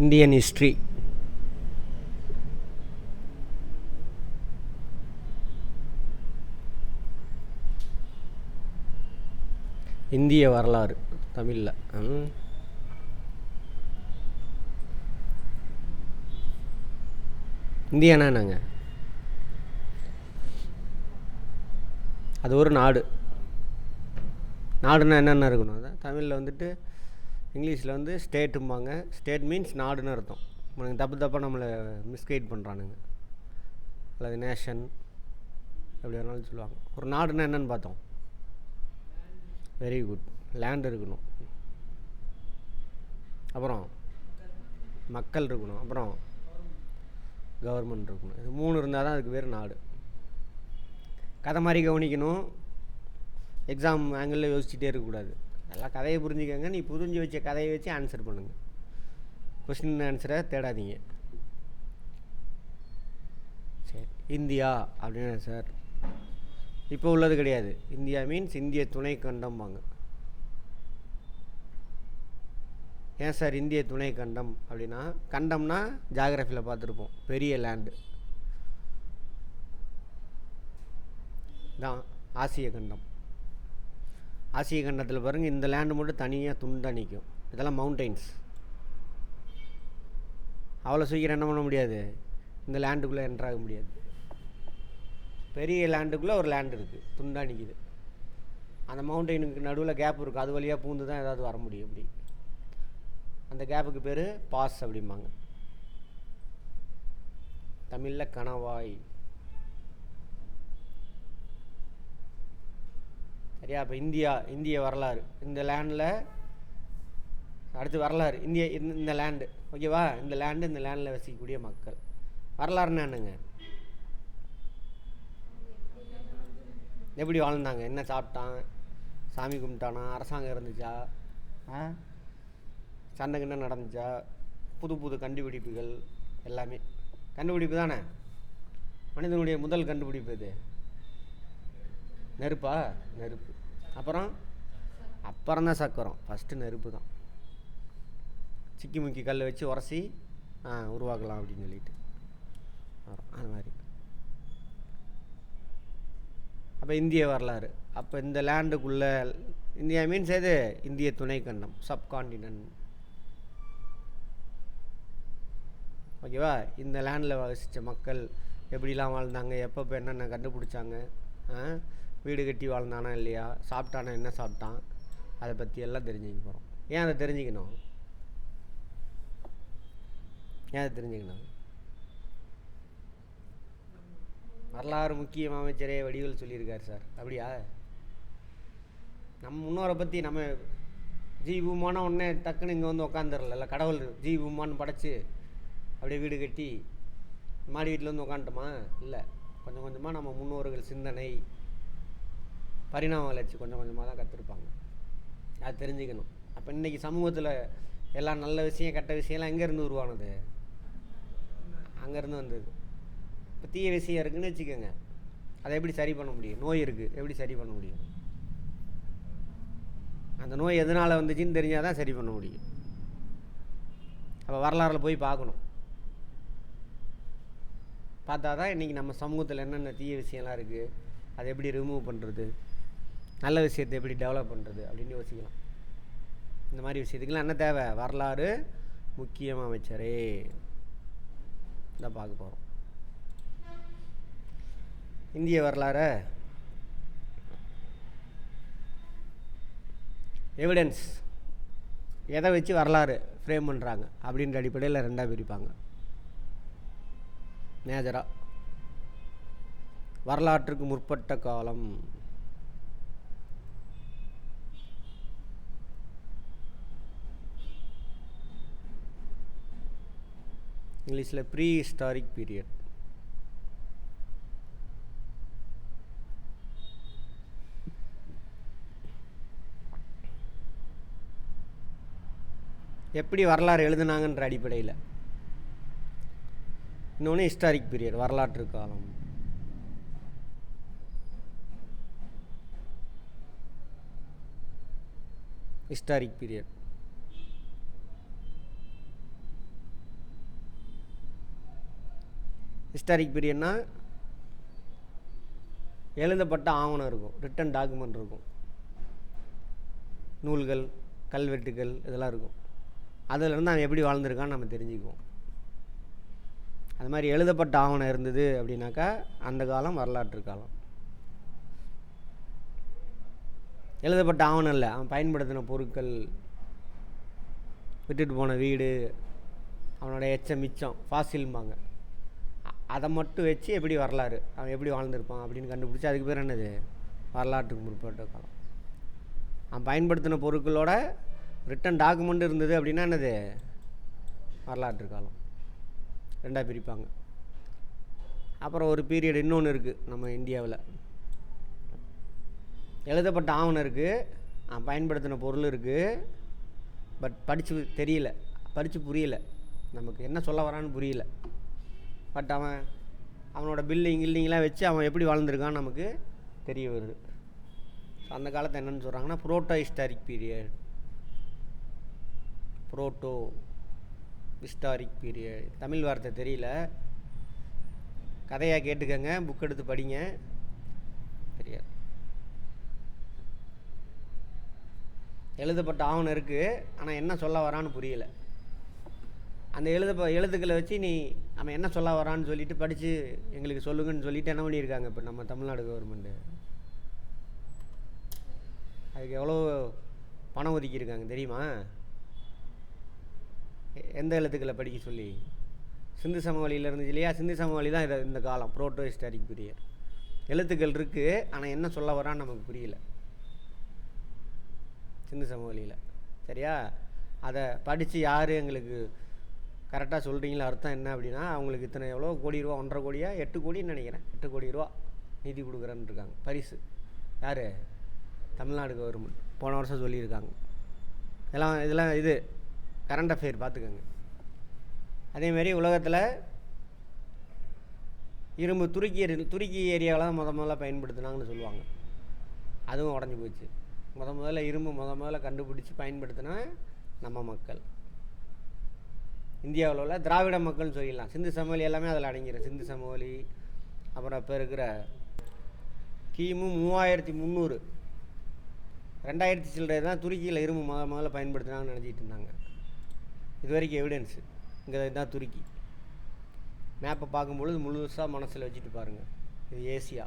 Indian history. இந்திய வரலாறு தமிழில். இந்தியானா என்னங்க? அது ஒரு நாடு. நாடுனா என்னென்ன இருக்கணும்? அதான் தமிழில் வந்துட்டு இங்கிலீஷில் வந்து ஸ்டேட்டும்பாங்க. ஸ்டேட் மீன்ஸ் நாடுன்னு அர்த்தம். உனக்கு தப்பாக நம்மளை மிஸ்கைட் பண்ணுறானுங்க. அல்லது நேஷன் எப்படி வேணாலும் சொல்லுவாங்க. ஒரு நாடுனா என்னென்னு பார்த்தோம். Very good. லேண்ட் இருக்கணும், அப்புறம் மக்கள் இருக்கணும், அப்புறம் கவர்மெண்ட் இருக்கணும். இது 3 இருந்தால் தான் அதுக்கு பேர் நாடு. கதை மாதிரி கவனிக்கணும். எக்ஸாம் ஆங்கிளில் யோசிச்சுட்டே இருக்கக்கூடாது. நல்லா கதையை புரிஞ்சுக்கங்க. நீ புரிஞ்சு வச்ச கதையை வச்சு ஆன்சர் பண்ணுங்கள். கொஸ்டின் ஆன்சரை தேடாதீங்க. சரி, இந்தியா அப்படின்னு சார் இப்போ உள்ளது கிடையாது. இந்தியா மீன்ஸ் இந்திய துணை கண்டம்பாங்க. ஏன் சார் இந்திய துணை கண்டம் அப்படின்னா, கண்டம்னா ஜாகிரஃபியில் பார்த்துருப்போம், பெரிய லேண்டு தான் ஆசிய கண்டம். ஆசிய கண்டத்தில் பாருங்கள், இந்த லேண்டு மட்டும் தனியாக துண்டாக நிற்கும். இதெல்லாம் மவுண்டெயின்ஸ். அவ்வளோ சீக்கிரம் என்ன பண்ண முடியாது, இந்த லேண்டுக்குள்ளே என்ட்ராக முடியாது. பெரிய லேண்டுக்குள்ளே ஒரு லேண்டு இருக்குது, துண்டாக நிற்கிது. அந்த மவுண்டெயினுக்கு நடுவில் கேப் இருக்குது. அது வழியாக பூந்து தான் ஏதாவது வர முடியும். அப்படி அந்த கேப்புக்கு பேர் பாஸ் அப்படிம்பாங்க. தமிழில் கணவாய். சரியா? அப்போ இந்திய வரலாறு இந்த லேண்டில். அடுத்து வரலாறு இந்த லேண்டு. ஓகேவா? இந்த லேண்டில் வசிக்கக்கூடிய மக்கள். வரலாறுன்னா என்னங்க? எப்படி வாழ்ந்தாங்க, என்ன சாப்பிட்டான், சாமி கும்பிட்டானா, அரசாங்கம் இருந்துச்சா, சண்டை கிண்ண நடந்துச்சா, புது கண்டுபிடிப்புகள் எல்லாமே. கண்டுபிடிப்பு தானே மனிதனுடைய முதல் கண்டுபிடிப்பு. இது நெருப்பா? நெருப்பு. அப்புறம் தான் சக்கரம். ஃபஸ்ட்டு நெருப்பு தான். சிக்கி முக்கி கல் வச்சு உரசி உருவாக்கலாம் அப்படின்னு சொல்லிட்டு அது மாதிரி. அப்போ இந்திய வரலாறு. அப்போ இந்த லேண்டுக்குள்ளே இந்தியா மீன்ஸ் எது? இந்திய துணைக்கண்டம், சப்கான்டினன்ட். ஓகேவா? இந்த லேண்டில் வசித்த மக்கள் எப்படிலாம் வாழ்ந்தாங்க, எப்போ என்னென்ன கண்டுபிடிச்சாங்க, வீடு கட்டி வாழ்ந்தானா இல்லையா, சாப்பிட்டானா என்ன சாப்பிட்டான், அதை பற்றி எல்லாம் தெரிஞ்சுக்க போகிறோம். ஏன் அதை தெரிஞ்சுக்கணும்? வரலாறு முக்கிய அமைச்சரே வடிவேல் சொல்லியிருக்கார் சார். அப்படியா? நம்ம முன்னோரை பற்றி நம்ம ஜி பூமானா உடனே டக்குன்னு இங்கே வந்து உட்காந்துடல. கடவுள் ஜி பூமான்னு படைச்சி அப்படியே வீடு கட்டி மாடி வீட்டில் வந்து உட்காந்துட்டோமா? இல்லை. கொஞ்சம் கொஞ்சமாக நம்ம முன்னோர்கள் சிந்தனை, பரிணாம வளர்ச்சி கொஞ்சம் கொஞ்சமாக தான் கற்றுருப்பாங்க. அது தெரிஞ்சுக்கணும். அப்போ இன்றைக்கி சமூகத்தில் எல்லாம் நல்ல விஷயம் கெட்ட விஷயம்லாம் எங்கேருந்து உருவானது? அங்கேருந்து வந்தது. இப்போ தீய விஷயம் இருக்குதுன்னு வச்சுக்கோங்க, அதை எப்படி சரி பண்ண முடியும்? நோய் இருக்குது, எப்படி சரி பண்ண முடியும்? அந்த நோய் எதனால் வந்துச்சுன்னு தெரிஞ்சால் தான் சரி பண்ண முடியும். அப்போ வரலாறில் போய் பார்க்கணும். பார்த்தா தான் இன்றைக்கி நம்ம சமூகத்தில் என்னென்ன தீய விஷயம்லாம் இருக்குது, அதை எப்படி ரிமூவ் பண்ணுறது, நல்ல விஷயத்தை எப்படி டெவலப் பண்ணுறது அப்படின்னு யோசிக்கலாம். இந்த மாதிரி விஷயத்துக்கெல்லாம் என்ன தேவை? வரலாறு முக்கியம் அமைச்சரே தான் பார்க்க போகிறோம். இந்திய வரலாறு எவிடன்ஸ் எதை வச்சு வரலாறு ஃப்ரேம் பண்ணுறாங்க அப்படின்ற அடிப்படையில் 2ஆக பிரிப்பாங்க. மேஜராக வரலாற்றுக்கு முற்பட்ட காலம், இங்கிலீஷில் ப்ரீ ஹிஸ்டாரிக் பீரியட். எப்படி வரலாறு எழுதுனாங்கன்ற அடிப்படையில். இன்னொன்று ஹிஸ்டாரிக் பீரியட், வரலாற்று காலம். ஹிஸ்டாரிக் பீரியட் ஹிஸ்டாரிக் பீரியட்னா எழுதப்பட்ட ஆவணம் இருக்கும், ரிட்டன் டாக்குமெண்ட் இருக்கும், நூல்கள், கல்வெட்டுகள் இதெல்லாம் இருக்கும். அதிலிருந்து அவன் எப்படி வாழ்ந்திருக்கான்னு நம்ம தெரிஞ்சுக்குவோம். அது மாதிரி எழுதப்பட்ட ஆவணம் இருந்தது அப்படின்னாக்கா அந்த காலம் வரலாற்று காலம். எழுதப்பட்ட ஆவணம் இல்லை, அவன் பயன்படுத்தின பொருட்கள், விட்டுட்டு போன வீடு, அவனோட எச்சம் மிச்சம் ஃபாசில்பாங்க, அதை மட்டும் வச்சு எப்படி வரலாறு, அவன் எப்படி வாழ்ந்திருப்பான் அப்படின்னு கண்டுபிடிச்சி அதுக்கு பேர் என்னது, வரலாற்றுக்கு முற்பட்ட காலம். அவன் பயன்படுத்தின பொருட்களோட ரிட்டன் டாக்குமெண்ட் இருந்தது அப்படின்னா என்னது, வரலாற்று காலம். ரெண்டாக பிரிப்பாங்க. அப்புறம் ஒரு பீரியட் இன்னொன்று இருக்குது நம்ம இந்தியாவில். எழுதப்பட்ட ஆவணம் இருக்குது, அவன் பயன்படுத்தின பொருள் இருக்குது, பட் படித்து தெரியல, படித்து புரியல, நமக்கு என்ன சொல்ல வரான்னு புரியல. பட் அவனோட கில்லிங்லாம் வச்சு அவன் எப்படி வாழ்ந்திருக்கான்னு நமக்கு தெரிய வருது. ஸோ அந்த காலத்தை என்னென்னு சொல்கிறாங்கன்னா proto historic period. Proto historic period Tamil வார்த்தை தெரியல, கதையாக கேட்டுக்கங்க, புக் எடுத்து படிங்க, தெரியாது. எழுதப்பட்ட ஆவணம் இருக்குது, ஆனால் என்ன சொல்ல வரான்னு புரியல. அந்த எழுத்துக்களை வச்சு நம்ம என்ன சொல்ல வரான்னு சொல்லிட்டு படித்து எங்களுக்கு சொல்லுங்கன்னு சொல்லிட்டு என்ன பண்ணியிருக்காங்க இப்போ நம்ம தமிழ்நாடு கவர்மெண்ட்டு. அதுக்கு எவ்வளோ பணம் ஒதுக்கியிருக்காங்க தெரியுமா? எந்த எழுத்துக்களை படிக்க சொல்லி? சிந்து சமவெளியில் இருந்துச்சு இல்லையா, சிந்து சமவெளி தான் இந்த காலம் புரோட்டோ ஹிஸ்டாரிக் பீரியட். எழுத்துக்கள் இருக்குது, ஆனால் என்ன சொல்ல வரான்னு நமக்கு புரியல சிந்து சமவெளியில். சரியா? அதை படித்து யார் எங்களுக்கு கரெக்டாக சொல்கிறீங்களா அர்த்தம் என்ன அப்படின்னா, அவங்களுக்கு இத்தனை எவ்வளோ கோடி ரூபா, 1.5 கோடியா 8 கோடின்னு நினைக்கிறேன், 8 கோடி ரூபா நிதி கொடுக்குறேன்னு இருக்காங்க, பரிசு. யார்? தமிழ்நாடு கவர்மெண்ட் போன வருஷம் சொல்லியிருக்காங்க. இதெல்லாம் இது கரண்ட் அஃபேர் பார்த்துக்கோங்க. அதேமாரி உலகத்தில் இரும்பு துருக்கி ஏரியாவில் தான் முதல்ல பயன்படுத்தினாங்கன்னு சொல்லுவாங்க. அதுவும் உடஞ்சி போச்சு. முதல்ல இரும்பு முதல்ல கண்டுபிடிச்சி பயன்படுத்தினா நம்ம மக்கள். இந்தியாவில் உள்ள திராவிட மக்கள்னு சொல்லிடலாம். சிந்து சமவெளி எல்லாமே அதில் அடங்கிடும். சிந்து சமவெளி, அப்புறம் இப்போ இருக்கிற கிமு 3300 2000 சில்லறை தான் துருக்கியில் இரும்பு முதல்ல பயன்படுத்தினாங்கன்னு நினச்சிட்டு இருந்தாங்க. இது வரைக்கும் எவிடன்ஸு இங்கே தான் துருக்கி. மேப்பை பார்க்கும்பொழுது முழுசாக மனசில் வச்சுட்டு பாருங்கள், இது ஏசியா.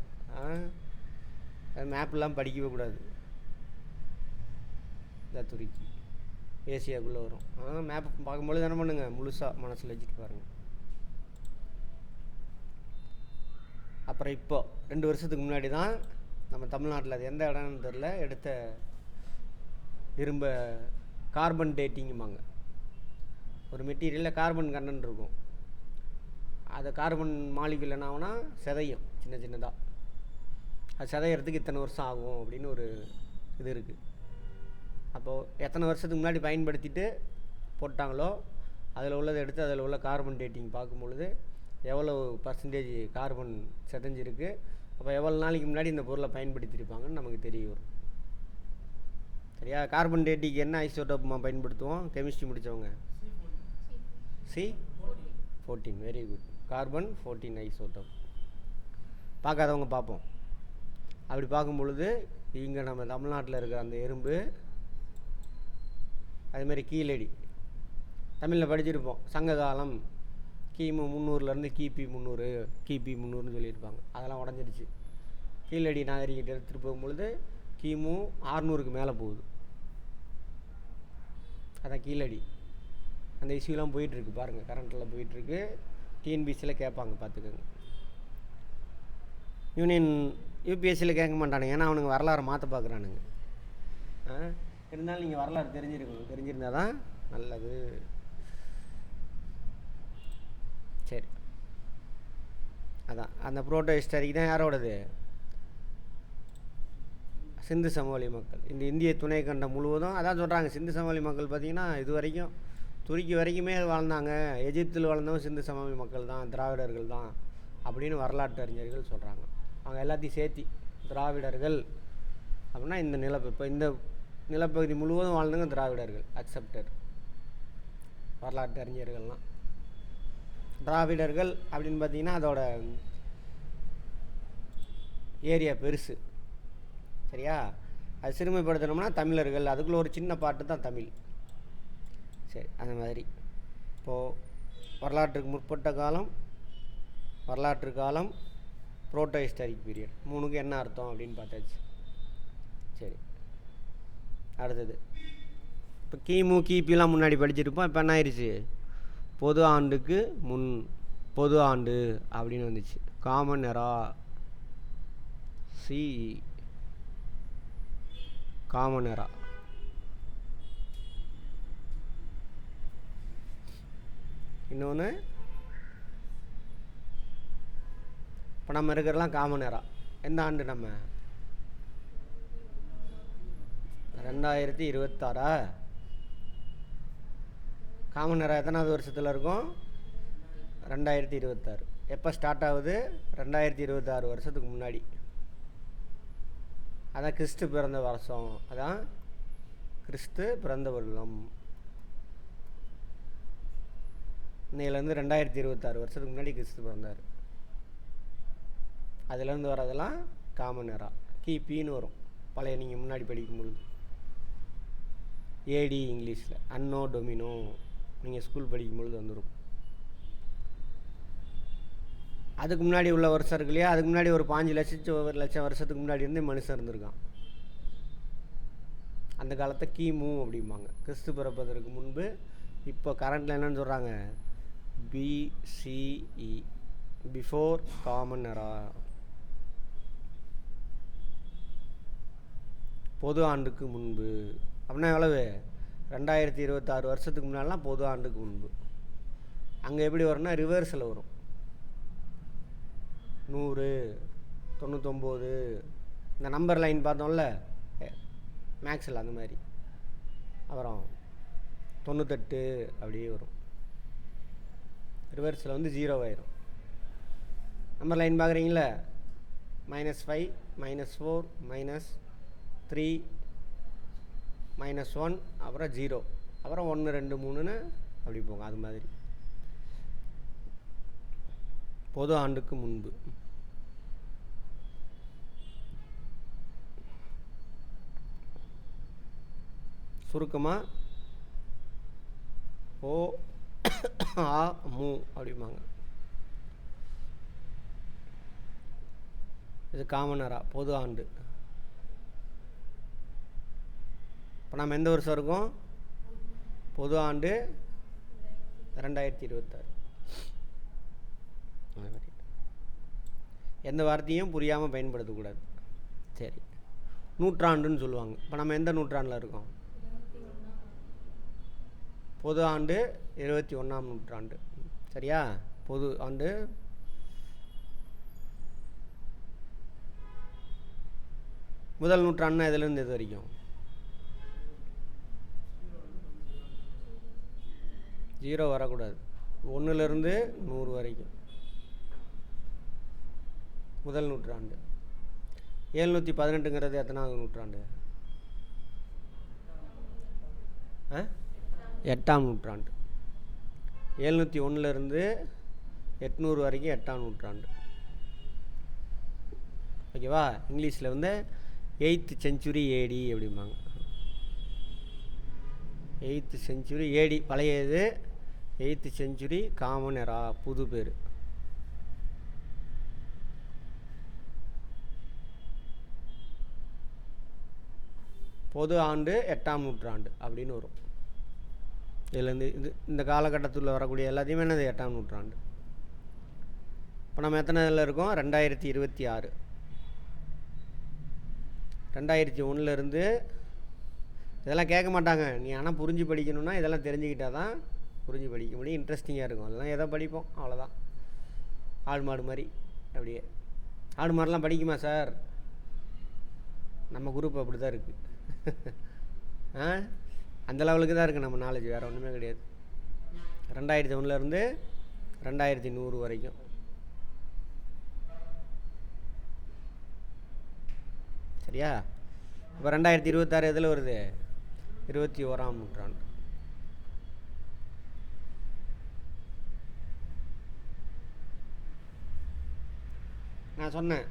மேப்லாம் படிக்கவே கூடாது. இதான் துருக்கி ஏசியாவுக்குள்ளே வரும். மேப் பார்க்கும்பொழுது என்ன பண்ணுங்க, முழுசாக மனசில் வச்சுட்டு பாருங்கள். அப்புறம் இப்போ 2 வருஷத்துக்கு முன்னாடி தான் நம்ம தமிழ்நாட்டில், அது எந்த இடம்னு தெரில, எடுத்த இரும்ப கார்பன் டேட்டிங்குமாங்க. ஒரு மெட்டீரியலில் கார்பன் கண்டென்ட் இருக்கும், அது கார்பன் மாலிகுல் என்ன ஆகுனா சிதையும் சின்னதாக. அது சிதையறதுக்கு இத்தனை வருஷம் ஆகும் அப்படின்னு ஒரு இது இருக்குது. அப்போது எத்தனை வருஷத்துக்கு முன்னாடி பயன்படுத்திட்டு போட்டாங்களோ அதில் உள்ளதை எடுத்து அதில் உள்ள கார்பன் டேட்டிங் பார்க்கும்பொழுது எவ்வளோ பர்சன்டேஜ் கார்பன் சிதைஞ்சிருக்கு, அப்போ எவ்வளோ நாளைக்கு முன்னாடி இந்த பொருளை பயன்படுத்தியிருப்பாங்கன்னு நமக்கு தெரிய வரும். சரியா? கார்பன் டேட்டிங்க்கு என்ன ஐசோடோப்மா பயன்படுத்துவோம் கெமிஸ்ட்ரி முடித்தவங்க? C14. Very good. Carbon 14 isotope. பார்க்காதவங்க பார்ப்போம். அப்படி பார்க்கும் பொழுது இங்கே நம்ம தமிழ்நாட்டில் இருக்கிற அந்த எறும்பு, அதுமாதிரி கீழடி தமிழில் படிச்சிருப்போம். சங்க காலம் கிமு 300 கிபி 300ன்னு சொல்லியிருப்பாங்க. அதெல்லாம் உடஞ்சிடுச்சு. கீழடி நாகரிகத்தை எடுத்துகிட்டு போகும்பொழுது கிமு 600க்கு மேலே போகுது. அதான் கீழடி. அந்த இஷ்யூலாம் போயிட்டுருக்கு பாருங்கள், கரண்ட்டில் போயிட்டுருக்கு. டிஎன்பிசியில் கேட்பாங்க, பார்த்துக்கோங்க. யூபிஎஸ்சியில் கேட்க மாட்டானுங்க, ஏன்னா அவனுங்க வரலாறு மாற்ற பார்க்குறானுங்க. இருந்தாலும் நீங்கள் வரலாறு தெரிஞ்சிருக்கணும், தெரிஞ்சிருந்தால் தான் நல்லது. சரி, அதான் அந்த புரோட்டோ ஹிஸ்டாரிக் தான் யாரோடது? சிந்து சமவெளி மக்கள். இந்த இந்திய துணை கண்டம் முழுவதும் அதான் சொல்கிறாங்க. சிந்து சமவெளி மக்கள் பார்த்திங்கன்னா இது வரைக்கும் துருக்கி வரைக்குமே வாழ்ந்தாங்க. எகிப்தில் வாழ்ந்தவங்க சிந்து சமவெளி மக்கள் தான், திராவிடர்கள் தான் அப்படின்னு வரலாற்று அறிஞர்கள் சொல்கிறாங்க. அவங்க எல்லாத்தையும் சேர்த்தி திராவிடர்கள் அப்படின்னா இந்த நிலப்பகுதி முழுவதும் வாழ்ந்தவங்க திராவிடர்கள், அக்செப்டட் வரலாற்று அறிஞர்கள்லாம். திராவிடர்கள் அப்படின்னு பார்த்தீங்கன்னா அதோட ஏரியா பெருசு. சரியா? அது சிறுமைப்படுத்தணும்னா தமிழர்கள், அதுக்குள்ளே ஒரு சின்ன பாட்டு தான் தமிழ். சரி, அந்த மாதிரி இப்போது வரலாற்றுக்கு முற்பட்ட காலம், வரலாற்று காலம், புரோட்டோ ஹிஸ்டாரிக் பீரியட், மூணுக்கு என்ன அர்த்தம் அப்படின்னு பார்த்தாச்சு. சரி, அடுத்தது இப்போ கிமு கிபிலாம் முன்னாடி படிச்சிருப்போம். இப்போ என்ன ஆயிடுச்சு? பொது ஆண்டுக்கு முன், பொது ஆண்டு அப்படின்னு வந்துச்சு. Common எரா, CE, common எரா. இன்னொன்று இப்போ நம்ம இருக்கிறலாம் காமன் எரா. எந்த ஆண்டு? நம்ம 2026. காமன் எரா எத்தனாவது வருஷத்தில் இருக்கும்? 2026. எப்போ ஸ்டார்ட் ஆகுது? 2026 வருஷத்துக்கு முன்னாடி. அதான் கிறிஸ்து பிறந்த வருஷம், அதான் கிறிஸ்து பிறந்த வருடம். இன்னையிலேருந்து 2026 வருஷத்துக்கு முன்னாடி கிறிஸ்து பிறந்தார். அதுலேருந்து வரதெல்லாம் காமன் எரா. கிபின்னு வரும் பழைய, நீங்கள் முன்னாடி படிக்கும்பொழுது. ஏடி இங்கிலீஷில், அன்னோ டொமினோ, நீங்கள் ஸ்கூல் படிக்கும்பொழுது வந்துடும். அதுக்கு முன்னாடி உள்ள வருஷம் இருக்கு இல்லையா, அதுக்கு முன்னாடி ஒரு 5 லட்சம் வருஷத்துக்கு முன்னாடி இருந்து மனுஷன் இருந்திருக்கான். அந்த காலத்தை கிமு அப்படிம்பாங்க, கிறிஸ்து பிறப்பதற்கு முன்பு. இப்போ கரண்டில் என்னன்னு சொல்கிறாங்க? BCE, before common எரா. பொது ஆண்டுக்கு முன்பு அப்படின்னா எவ்வளவு? 2026 வருஷத்துக்கு முன்னாடிலாம் பொது ஆண்டுக்கு முன்பு. அங்கே எப்படி வரும்னா ரிவர்ஸில் வரும். 100, 99, இந்த நம்பர் லைன் பார்த்தோம்ல மேக்ஸில், அந்த மாதிரி. அப்புறம் 98 அப்படியே வரும். ரிவர்ஸில் வந்து 0 ஆயிரும். நம்பர் லைன் பார்க்குறீங்களா? -5, -4, -3, -1, அப்புறம் 0, அப்புறம் 1, 2, 3ன்னு அப்படி போங்க. அது மாதிரி பொது ஆண்டுக்கு முன்பு. சுருக்கமாக ஓ ஆ மு அப்படிம்பாங்க. இது காமன் எரா, பொது ஆண்டு. இப்போ நம்ம எந்த வருஷம் இருக்கோம்? பொது ஆண்டு 2026. எந்த வார்த்தையும் புரியாமல் பயன்படுத்தக்கூடாது. சரி, நூற்றாண்டுன்னு சொல்லுவாங்க. இப்போ நம்ம எந்த நூற்றாண்டில் இருக்கோம்? பொது ஆண்டு 21ஆம் நூற்றாண்டு. சரியா? பொது ஆண்டு முதல் நூற்றாண்டுனா எதுலேருந்து இது வரைக்கும்? 0 வரக்கூடாது. 1லேருந்து 100 வரைக்கும் முதல் நூற்றாண்டு. 718ங்கிறது எத்தனாவது நூற்றாண்டு? 8ஆம் நூற்றாண்டு. 701லேருந்து 800 வரைக்கும் 8ஆம் நூற்றாண்டு. ஓகேவா? இங்கிலீஷில் வந்து 8th century AD அப்படிம்பாங்க. 8th century AD பழையது, 8th century காமன் எரா புது பேர். பொது ஆண்டு 8ஆம் நூற்றாண்டு அப்படின்னு வரும். இதுலேருந்து இந்த காலகட்டத்தில் வரக்கூடிய எல்லாத்தையுமே என்னது? 8ஆம் நூற்றாண்டு. இப்போ நம்ம எத்தனை இதில் இருக்கோம்? 2026. 2001லேருந்து இதெல்லாம் கேட்க மாட்டாங்க. நீ ஆனால் புரிஞ்சு படிக்கணும்னா இதெல்லாம் தெரிஞ்சுக்கிட்டால் தான் புரிஞ்சு படிக்க முடியும். இன்ட்ரெஸ்டிங்காக இருக்கும். அதெல்லாம் எதை படிப்போம், அவ்வளோதான். ஆடு மாடு மாதிரி. அப்படியே ஆடு மாடுலாம் படிக்குமா சார்? நம்ம குரூப் அப்படி தான் இருக்குது. அந்த லெவலுக்கு தான் இருக்குது நம்ம நாலேஜ், வேறு ஒன்றுமே கிடையாது. 2001லேருந்து 2100 வரைக்கும். சரியா? இப்போ 2026 எதில் வருது? 21ஆம் நூற்றாண்டு. நான் சொன்னேன்,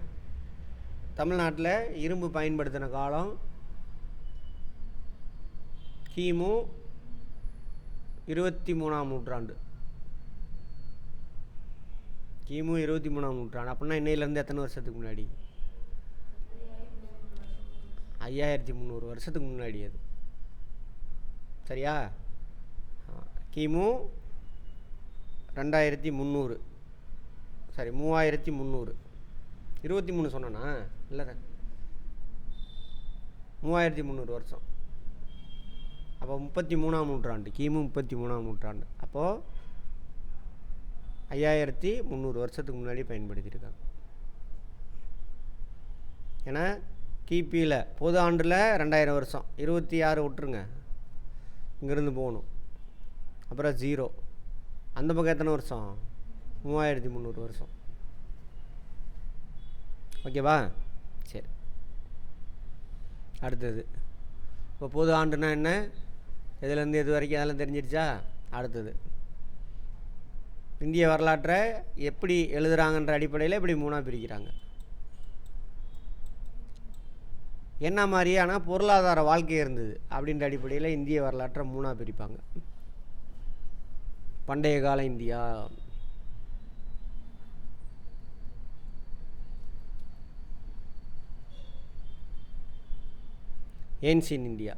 தமிழ்நாட்டில் இரும்பு பயன்படுத்தின காலம் கிமு 23ஆம் நூற்றாண்டு. கிமு 23ஆம் நூற்றாண்டு அப்படின்னா இன்னையிலேருந்து எத்தனை வருஷத்துக்கு முன்னாடி? 5300 வருஷத்துக்கு முன்னாடி அது. சரியா? கிமு 2300, சாரி 3300. 23 சொன்னா இல்லை தான், 3300 வருஷம். அப்போ 33ஆம் நூற்றாண்டு, கிமு 33ஆம் நூற்றாண்டு. அப்போது 5300 வருஷத்துக்கு முன்னாடி பயன்படுத்தியிருக்காங்க. ஏன்னா கிபியில் பொது ஆண்டில் 2000 வருஷம், 26 விட்டுருங்க, இங்கேருந்து போகணும், அப்புறம் 0, அந்த பக்கம் எத்தனை வருஷம்? 3300 வருஷம். ஓகேவா? சரி, அடுத்தது இப்போ பொது ஆண்டுனா என்ன, எதுலேருந்து எது வரைக்கும் அதெல்லாம் தெரிஞ்சிருச்சா? அடுத்தது இந்திய வரலாற்றை எப்படி எழுதுகிறாங்கன்ற அடிப்படையில் இப்படி 3ஆக பிரிக்கிறாங்க. என்ன மாதிரியான பொருளாதார வாழ்க்கை இருந்தது அப்படின்ற அடிப்படையில் இந்திய வரலாற்றை 3ஆக பிரிப்பாங்க. பண்டைய கால இந்தியா, ஏன்சியன் இந்தியா.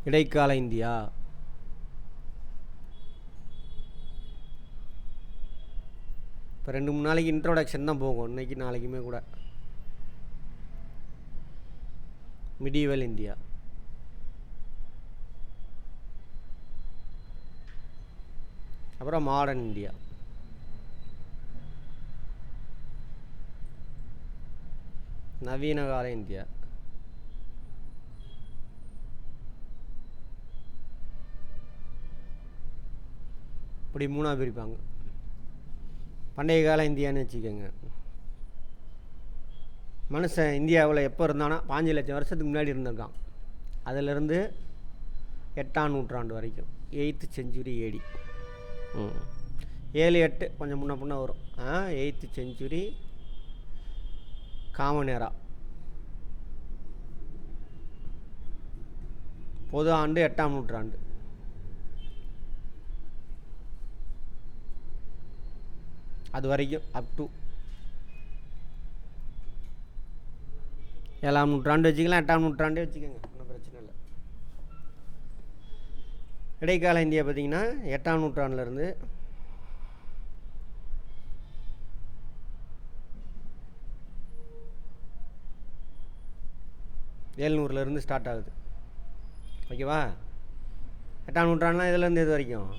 இடைக்கால இந்தியா, இப்போ 2-3 நாளைக்கு இன்ட்ரோடக்ஷன் தான் போகும், இன்னைக்கு நாளைக்குமே கூட. மிடிவல் இந்தியா, அப்புறம் மாடர்ன் இந்தியா. நவீன கால இந்தியா, இப்படி 3ஆக பிரிப்பாங்க. பண்டைய கால இந்தியான்னு வச்சுக்கோங்க. மனுஷன் இந்தியாவில் எப்போ இருந்தானா 5 லட்சம் வருஷத்துக்கு முன்னாடி இருந்திருக்கான். அதிலிருந்து 8ஆம் நூற்றாண்டு வரைக்கும், 8th century AD. 7, 8 கொஞ்சம் முன்ன வரும். 8th century common எரா. பொது ஆண்டு 8ஆம் நூற்றாண்டு. அது வரைக்கும் அப் டு 7ஆம் நூற்றாண்டு வச்சுக்கலாம், 8ஆம் நூற்றாண்டே வச்சுக்கோங்க, ஒன்றும் பிரச்சனை இல்லை. இடைக்கால இந்தியா பார்த்திங்கன்னா 8ஆம் நூற்றாண்டுலேருந்து 700 ஸ்டார்ட் ஆகுது. ஓகேவா? 8ஆம் நூற்றாண்டுலாம் இதுலேருந்து இது வரைக்கும்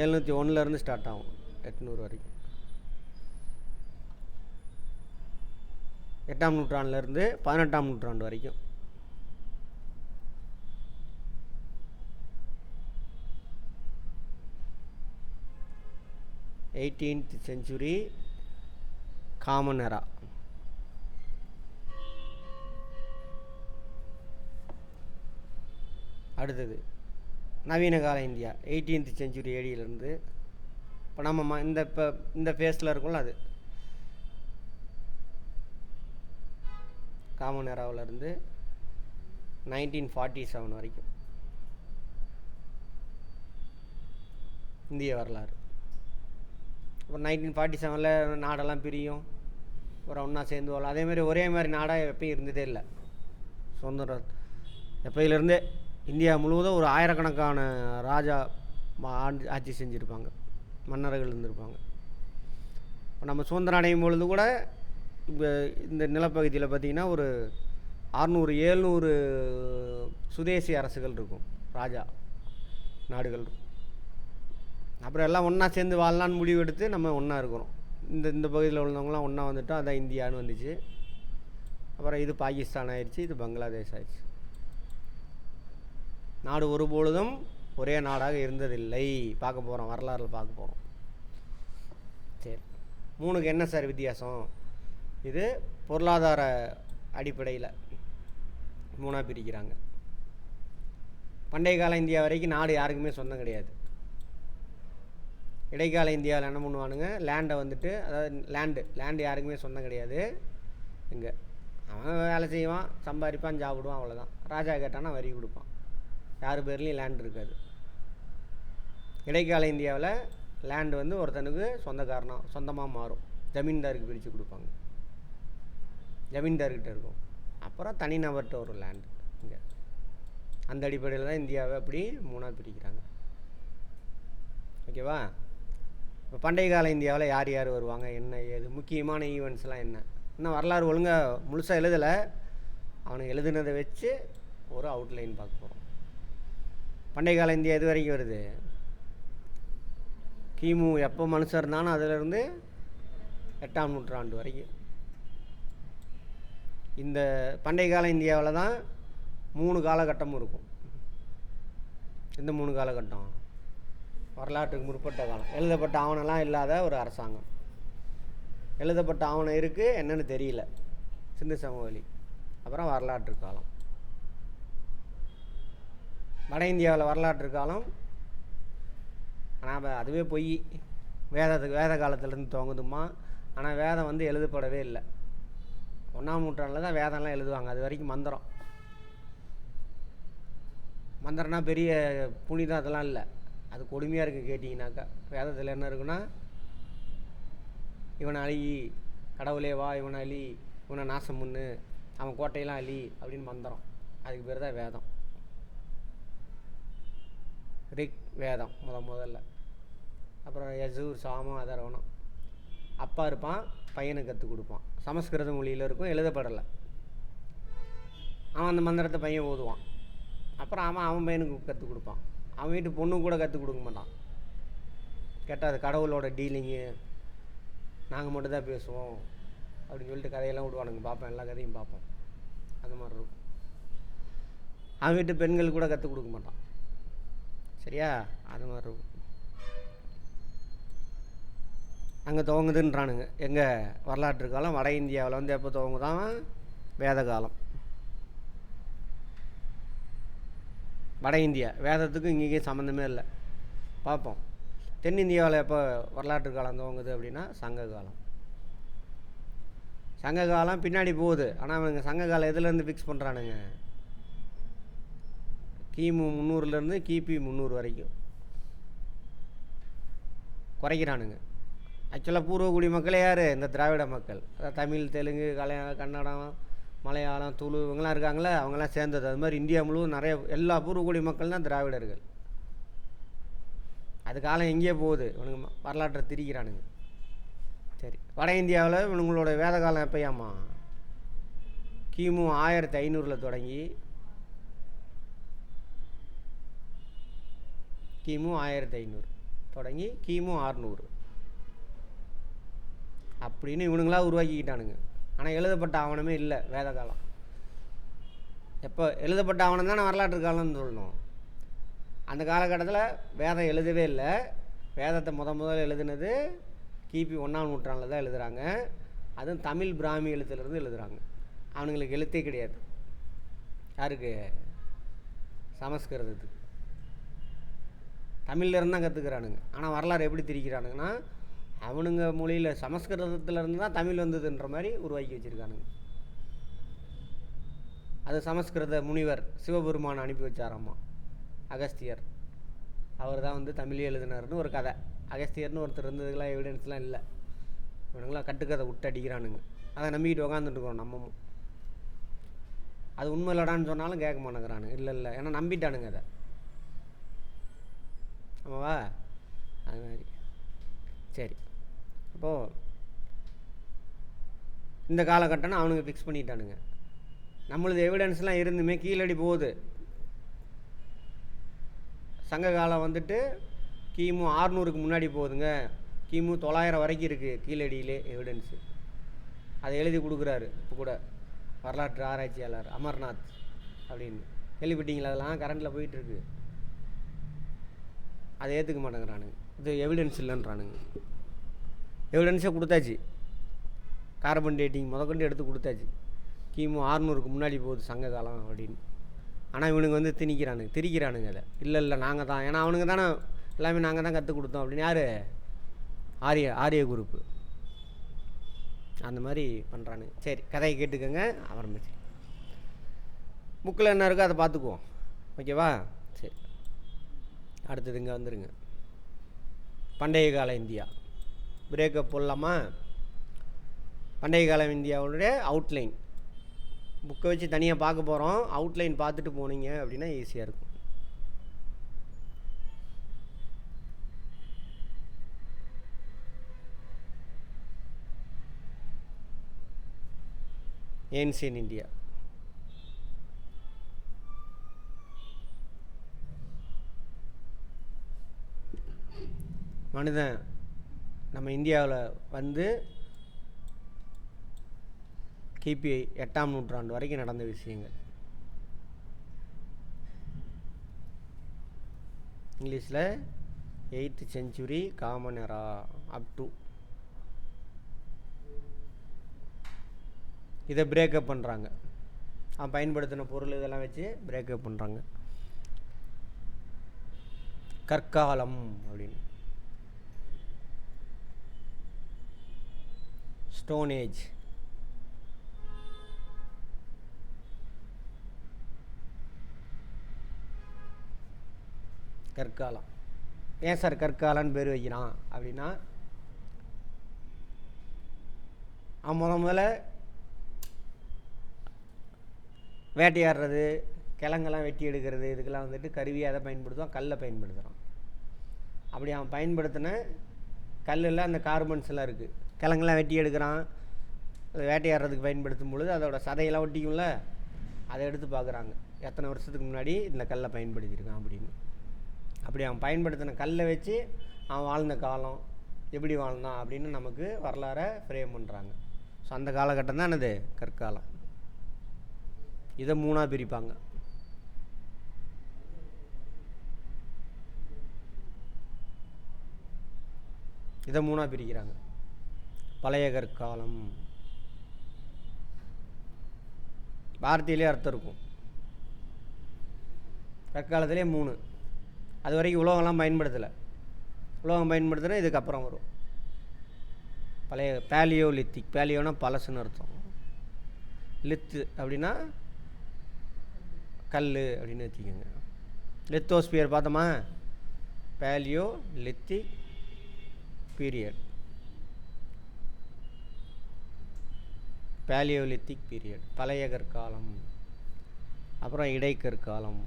701 ஸ்டார்ட் ஆகும், 800 வரைக்கும். 8ஆம் நூற்றாண்டுலேருந்து 18ஆம் நூற்றாண்டு வரைக்கும். Eighteenth century common எரா. அடுத்தது நவீன கால இந்தியா, 18th century AD இப்போ நம்ம இந்த ஃபேஸில் இருக்கும்ல, அது காமன் எராவிலேருந்து 1947 வரைக்கும் இந்திய வரலாறு. அப்புறம் 1947 நாடெல்லாம் பிரியும், அப்புறம் ஒன்றா சேர்ந்து வரலாம். அதேமாதிரி ஒரே மாதிரி நாடாக எப்பயும் இருந்ததே இல்லை. சுதந்திரம் எப்போயிலேருந்தே இந்தியா முழுவதும் ஒரு ஆயிரக்கணக்கான ராஜா ஆட்சி செஞ்சுருப்பாங்க, மன்னர்கள் இருந்திருப்பாங்க. இப்போ நம்ம சுதந்திரம் அடையும் பொழுது கூட இப்போ இந்த நிலப்பகுதியில் பார்த்திங்கன்னா ஒரு 600-700 சுதேசி அரசுகள் இருக்கும், ராஜா நாடுகள் இருக்கும். அப்புறம் எல்லாம் ஒன்றா சேர்ந்து வாழலான்னு முடிவு எடுத்து நம்ம ஒன்றா இருக்கிறோம். இந்த பகுதியில் உள்ளவங்களாம் ஒன்றா வந்துட்டோம், அதான் இந்தியான்னு வந்துச்சு. அப்புறம் இது பாகிஸ்தான் ஆயிடுச்சு, இது பங்களாதேஷ் ஆயிடுச்சு. நாடு ஒருபொழுதும் ஒரே நாடாக இருந்ததில்லை. பார்க்க போகிறோம், வரலாறில் பார்க்க போகிறோம். சரி, 3க்கு என்ன சார் வித்தியாசம்? இது பொருளாதார அடிப்படையில் 3ஆக பிரிக்கிறாங்க. பண்டைய கால இந்தியா வரைக்கும் நாடு யாருக்குமே சொந்தம் கிடையாது. இடைக்கால இந்தியாவில் என்ன பண்ணுவானுங்க, லேண்டை வந்துட்டு, அதாவது லேண்டு யாருக்குமே சொந்தம் கிடையாது. இங்கே அவன் வேலை செய்வான், சம்பாதிப்பான், சாப்பிடுவான், அவ்வளோதான். ராஜா கேட்டானா வரி கொடுப்பான், யார் பேர்லேயும் லேண்ட் இருக்காது. இடைக்கால இந்தியாவில் லேண்டு வந்து ஒருத்தனுக்கு சொந்தமாக மாறும். ஜமீன்தாருக்கு பிரித்து கொடுப்பாங்க, ஜமீன்தார்கிட்ட இருக்கும். அப்புறம் தனிநபர்கிட்ட ஒரு லேண்டு. இங்கே அந்த அடிப்படையில் தான் இந்தியாவை அப்படி 3ஆக பிரிக்கிறாங்க. ஓகேவா? இப்போ பண்டைய கால இந்தியாவில் யார் யார் வருவாங்க, என்ன ஏது, முக்கியமான ஈவெண்ட்ஸ்லாம் என்ன, இன்னும் வரலாறு ஒழுங்காக முழுசாக எழுதலை. அவனுக்கு எழுதுனதை வச்சு ஒரு அவுட்லைன் பார்க்க போகிறோம். பண்டைய கால இந்தியா எது வரைக்கும் வருது? கிமு எப்போ மனுஷன் இருந்தாலும் அதிலிருந்து 8ஆம் நூற்றாண்டு வரைக்கும். இந்த பண்டைய கால இந்தியாவில் தான் 3 காலகட்டமும் இருக்கும். இந்த 3 காலகட்டம் வரலாற்றுக்கு முற்பட்ட காலம். எழுதப்பட்ட ஆவணம்லாம் இல்லாத ஒரு அரசாங்கம். எழுதப்பட்ட ஆவணம் இருக்குது, என்னென்னு தெரியல, சிந்து சமவெளி. அப்புறம் வரலாற்று காலம். வட இந்தியாவில் வரலாற்று காலம். ஆனால் அதுவே பொய். வேத காலத்துலேருந்து துவங்குதுமா. ஆனால் வேதம் வந்து எழுதப்படவே இல்லை. 1ஆம் நூற்றாண்டில் தான் வேதம்லாம் எழுதுவாங்க. அது வரைக்கும் மந்திரம்னா பெரிய புனிதம் அதெல்லாம் இல்லை. அது கொடுமையாக இருக்குது கேட்டிங்கனாக்கா. வேதத்தில் என்ன இருக்குன்னா, இவனை அழி, கடவுளே வா, இவனை அழி, இவனை நாசம் பண்ணு, அவன் கோட்டையெல்லாம் அழி அப்படின்னு மந்திரம். அதுக்கு பேர் தான் வேதம். ரிக் வேதம் முதல்ல. அப்புறம் யஜூர், சாமம், அதர்வனம். அப்பா இருப்பான், பையனுக்கு கற்றுக் கொடுப்பான். சமஸ்கிருத மொழியில் இருக்கும், எழுதப்படலை. அவன் அந்த மந்திரத்தை பையன் ஓதுவான். அப்புறம் அவன் பையனுக்கு கற்றுக் கொடுப்பான். அவன் வீட்டு பொண்ணு கூட கற்றுக் கொடுக்க மாட்டான். கேட்டால் அது கடவுளோட டீலிங்கு, நாங்கள் மட்டும்தான் பேசுவோம் அப்படின்னு சொல்லிட்டு கதையெல்லாம் விடுவானுங்க. பார்ப்பேன், எல்லா கதையும் பார்ப்போம். அந்த மாதிரி இருக்கும். அவன் வீட்டு பெண்கள் கூட கற்றுக் கொடுக்க மாட்டான். சரியா? அது மாதிரி இருக்கும். அங்கே துவங்குதுன்றானுங்க. எங்கே வரலாற்று காலம் வட இந்தியாவில் வந்து எப்போ துவங்குதான்? வேத காலம். வட இந்தியா வேதத்துக்கும் இங்கேயும் சம்மந்தமே இல்லை. பார்ப்போம். தென்னிந்தியாவில் எப்போ வரலாற்று காலம் துவங்குது அப்படின்னா சங்க காலம். சங்க காலம் பின்னாடி போகுது. ஆனால் அவங்க சங்க காலம் எதுலேருந்து ஃபிக்ஸ் பண்ணுறானுங்க? கிமு 300லேருந்து கிபி 300 வரைக்கும் குறைக்கிறானுங்க. ஆக்சுவலாக பூர்வகுடி மக்களே யார்? இந்த திராவிட மக்கள். அதாவது தமிழ், தெலுங்கு, கன்னடம், மலையாளம், துளு இவங்கெல்லாம் இருக்காங்களே, அவங்கெல்லாம் சேர்ந்தது. அது மாதிரி இந்தியா முழுவதும் நிறைய எல்லா பூர்வகுடி மக்கள் தான் திராவிடர்கள். அது காலம் எங்கேயே போகுது. இவனுங்க வரலாற்றை திரிக்கிறானுங்க. சரி, வட இந்தியாவில் இவனுங்களோட வேத காலம் எப்பயாமா? கிமு 1500 தொடங்கி கிமு 1500 தொடங்கி கிமு 600 அப்படின்னு இவனுங்களாக உருவாக்கிக்கிட்டானுங்க. ஆனால் எழுதப்பட்ட ஆவணமே இல்லை வேத காலம். எப்போ எழுதப்பட்ட ஆவணம் தானே வரலாற்று காலம்னு சொல்லணும். அந்த காலகட்டத்தில் வேதம் எழுதவே இல்லை. வேதத்தை முதல்ல எழுதுனது கிபி 1ஆம் நூற்றாண்டில் தான் எழுதுகிறாங்க. அதுவும் தமிழ் பிராமி எழுத்துலேருந்து எழுதுகிறாங்க. அவனுங்களுக்கு எழுத்தே கிடையாது. யாருக்கு? சமஸ்கிருதத்துக்கு. தமிழ்லேருந்து தான் கற்றுக்கிறானுங்க. ஆனால் வரலாறு எப்படி திரிக்கிறானுங்கன்னா, அவனுங்க மொழியில் சமஸ்கிருதத்துலேருந்து தான் தமிழ் வந்ததுன்ற மாதிரி உருவாக்கி வச்சுருக்கானுங்க. அது சமஸ்கிருத முனிவர் சிவபெருமான் அனுப்பி வச்சாராம்மா, அகஸ்தியர். அவர் தான் வந்து தமிழே எழுதினார்னு ஒரு கதை. அகஸ்தியர்னு ஒருத்தர் இருந்ததுக்கெல்லாம் எவிடன்ஸ்லாம் இல்லை. இவனுங்களாம் கட்டுக்கதை விட்டு அடிக்கிறானுங்க. அதை நம்பிக்கிட்டு உக்காந்துட்டுருக்கோம் நம்மமும். அது உண்மை இல்லடான்னு சொன்னாலும் கேட்க மாட்டேங்கிறானுங்க. இல்லை ஏன்னா நம்பிட்டானுங்க அதை. ஆமாவா? அது மாதிரி. சரி, அப்போது இந்த காலகட்டம்னா அவனுங்க ஃபிக்ஸ் பண்ணிட்டானுங்க. நம்மளது எவிடன்ஸ்லாம் இருந்துமே கீழடி போகுது. சங்க காலம் வந்துட்டு கிமு 600க்கு முன்னாடி போகுதுங்க. கிமு 900 வரைக்கும் இருக்குது கீழடியிலே எவிடன்ஸு. அதை எழுதி கொடுக்குறாரு இப்போ கூட வரலாற்று ஆராய்ச்சியாளர் அமர்நாத் அப்படின்னு. கேள்விப்பட்டீங்களா? அதெல்லாம் கரண்டில் போயிட்டுருக்கு. அதை ஏற்றுக்க மாட்டேங்கிறானுங்க. இது எவிடன்ஸ் இல்லைன்றானுங்க. எவிடன்ஸே கொடுத்தாச்சு. கார்பன் டேட்டிங் முதற்கொண்டு எடுத்து கொடுத்தாச்சு. கிமு 600க்கு முன்னாடி போகுது சங்க காலம் அப்படின்னு. ஆனால் இவனுங்க வந்து திரிக்கிறானுங்க அதை. இல்லை நாங்கள் தான், ஏன்னா அவனுங்க தானே எல்லாமே நாங்கள் தான் கற்றுக் கொடுத்தோம் அப்படின்னு. யார்? ஆரிய குரூப்பு. அந்த மாதிரி பண்ணுறானுங்க. சரி, கதையை கேட்டுக்கோங்க, அப்புறம் பேசி. புக்கில் என்ன இருக்கோ அதை பார்த்துக்குவோம், ஓகேவா? சரி, அடுத்தது இங்கே வந்துடுங்க. பண்டைய கால இந்தியா பிரேக்கப் போடலாமா? பண்டைய கால இந்தியாவுடைய அவுட்லைன் புக்கை வச்சு தனியாக பார்க்க போகிறோம். அவுட்லைன் பார்த்துட்டு போனீங்க அப்படின்னா ஈஸியாக இருக்கும். Ancient India. மனிதன் நம்ம இந்தியாவில் வந்து கிபி 8ஆம் நூற்றாண்டு வரைக்கும் நடந்த விஷயங்கள். இங்கிலீஷில் 8th century common எரா up to. இதை பிரேக்கப் பண்ணுறாங்க. பயன்படுத்தின பொருள் இதெல்லாம் வச்சு பிரேக்கப் பண்ணுறாங்க. கற்காலம் அப்படின்னு, ஸ்டோன் ஏஜ், கற்காலம். ஏன் சார் கற்காலன்னு பேர் வைக்கிறான் அப்படின்னா, முதல்ல வேட்டையாடுறது, கிழங்கெல்லாம் வெட்டி எடுக்கிறது, இதுக்கெல்லாம் வந்துட்டு கருவியாக அதை பயன்படுத்துவான், கல்லை பயன்படுத்துகிறான். அப்படி அவன் பயன்படுத்தின கல்லில் அந்த கார்பன்ஸ் எல்லாம் இருக்குது. கிழங்கெல்லாம் வெட்டி எடுக்கிறான், அதை வேட்டையாடுறதுக்கு பயன்படுத்தும் பொழுது அதோட சதையெல்லாம் ஒட்டிக்கும்ல, அதை எடுத்து பார்க்குறாங்க எத்தனை வருஷத்துக்கு முன்னாடி இந்த கல்லை பயன்படுத்தியிருக்கான் அப்படின்னு. அப்படி அவன் பயன்படுத்தின கல்லை வச்சு அவன் வாழ்ந்த காலம் எப்படி வாழ்ந்தான் அப்படின்னு நமக்கு வரலாறை ஃப்ரேம் பண்ணுறாங்க. ஸோ அந்த காலகட்டம் தான் என்னது? கற்காலம். இதை 3ஆக பிரிப்பாங்க. இதை 3ஆக பிரிக்கிறாங்க. பழைய கற்காலம், வார்த்தையிலே அர்த்தம் இருக்கும். கற்காலத்திலே 3. அது வரைக்கும் உலோகம்லாம் பயன்படுத்தலை. உலோகம் பயன்படுத்துனா இதுக்கப்புறம் வரும் பழைய பேலியோலித்திக். பேலியோனா பழசுன்னு அர்த்தம். லித்து அப்படின்னா கல் அப்படின்னு வச்சுக்கோங்க. லித்தோஸ்பியர் பார்த்தோமா? Paleolithic period. பேலியோலித்திக் பீரியட் பழைய கற்காலம். அப்புறம் இடைக்கற்காலம்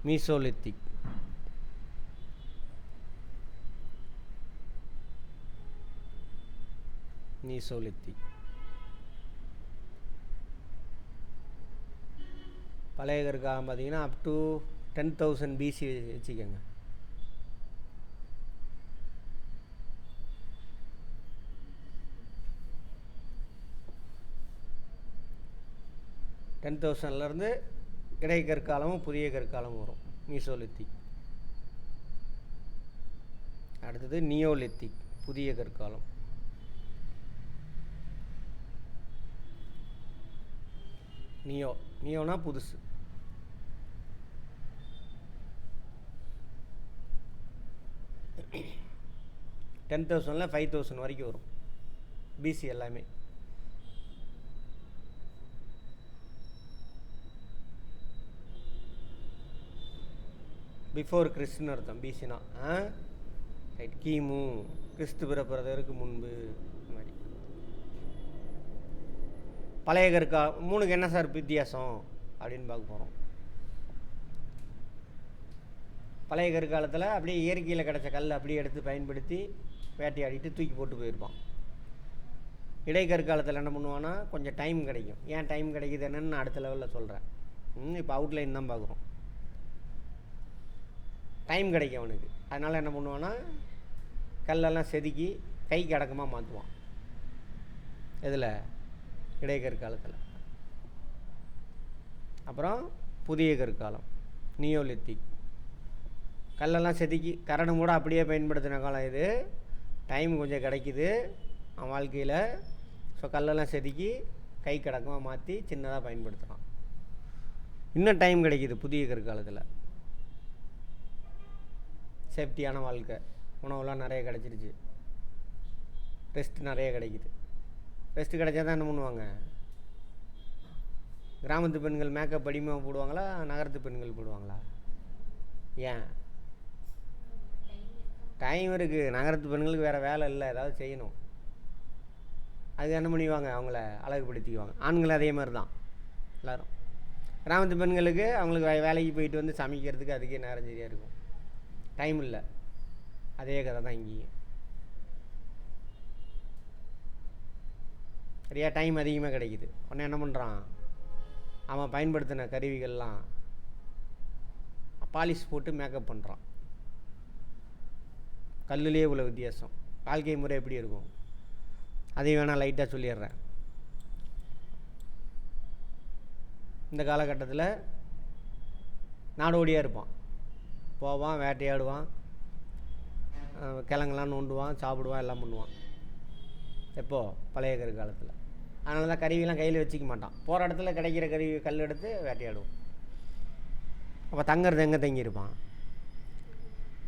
மீசோலித்திக். மீசோலித்திக் பழைய கற்காலம் பார்த்தீங்கன்னா அப் டு 10,000 BC வச்சுக்கோங்க. இருந்து இடைக்கற்காலமும் புதிய கற்காலமும் வரும். மீசோலித்திக். அடுத்தது நியோலித்திக், புதிய கற்காலம். நியோனா புதுசு. $10,000 5,000 வரைக்கும் வரும் பிசி எல்லாமே. பிஃபோர் கிறிஸ்துன்னு அர்த்தம் பிசினா. ரைட், கிமு, கிறிஸ்து பிறப்பதற்கு முன்பு மாதிரி. பழைய கற்காலம் 3க்கு என்ன சார் வித்தியாசம் அப்படின்னு பார்க்க போகிறோம். பழைய கற்காலத்தில் அப்படியே இயற்கையில் கிடச்ச கல் அப்படியே எடுத்து பயன்படுத்தி வேட்டையாடிட்டு தூக்கி போட்டு போயிருப்பான். இடைக்கற்காலத்தில் என்ன பண்ணுவான்னா கொஞ்சம் டைம் கிடைக்கும். ஏன் டைம் கிடைக்குது என்னன்னு நான் அடுத்த லெவலில் சொல்கிறேன். இப்போ அவுட்லைன் தான் பார்க்குறோம். டைம் கிடைக்கும் அவனுக்கு. அதனால் என்ன பண்ணுவான்னா கல்லெல்லாம் செதுக்கி கைக்கு அடக்கமாக மாற்றுவான். இதில் இடைக்கற்காலத்தில். அப்புறம் புதிய கற்காலம் நியோலித்திக். கல்லெல்லாம் செதுக்கி கரடு கூட அப்படியே பயன்படுத்தின காலம் இது. டைம் கொஞ்சம் கிடைக்குது அவன் வாழ்க்கையில். ஸோ கல்லெல்லாம் செதுக்கி கை கடக்கமாக மாற்றி சின்னதாக பயன்படுத்துகிறான். இன்னும் டைம் கிடைக்கிது புதிய கற்காலத்தில். சேஃப்டியான வாழ்க்கை, உணவுலாம் நிறைய கிடச்சிருச்சு, ரெஸ்ட் நிறைய கிடைக்கிது. ரெஸ்ட்டு கிடைச்சா தான் என்ன பண்ணுவாங்க? கிராமத்து பெண்கள் மேக்கப் அடிமையாக போடுவாங்களா, நகரத்து பெண்கள் போடுவாங்களா? ஏன்? டைம் இருக்குது. நகரத்து பெண்களுக்கு வேறு வேலை இல்லை, ஏதாவது செய்யணும். அதுக்கு என்ன பண்ணிக்குவாங்க? அவங்கள அழகுபடுத்திக்குவாங்க. ஆண்கள் அதே மாதிரி தான் எல்லோரும். கிராமத்து பெண்களுக்கு அவங்களுக்கு வேலைக்கு போயிட்டு வந்து சமைக்கிறதுக்கு அதுக்கே நேரம் சரியாக இருக்கும், டைம் இல்லை. அதே கதை தான் இங்கேயும். சரியா? டைம் அதிகமாக கிடைக்கிது. உடனே என்ன பண்ணுறான்? அவன் பயன்படுத்தின கருவிகள்லாம் பாலிஷ் போட்டு மேக்கப் பண்ணுறான். கல்லுலேயே இவ்வளோ வித்தியாசம். வாழ்க்கை முறை எப்படி இருக்கும் அதையும் வேணால் லைட்டாக சொல்லிடுறேன். இந்த காலகட்டத்தில் நாடோடியாக இருப்பான். போவான், வேட்டையாடுவான், கிழங்கெல்லாம் நோண்டுவான், சாப்பிடுவான், எல்லாம் பண்ணுவான். எப்போது? பழைய காலத்தில். அதனால தான் கருவிலாம் கையில் வச்சுக்க மாட்டான். போகிற இடத்துல கிடைக்கிற கருவி கல் எடுத்து வேட்டையாடுவோம். அப்போ தங்கிறது எங்கே தங்கியிருப்பான்?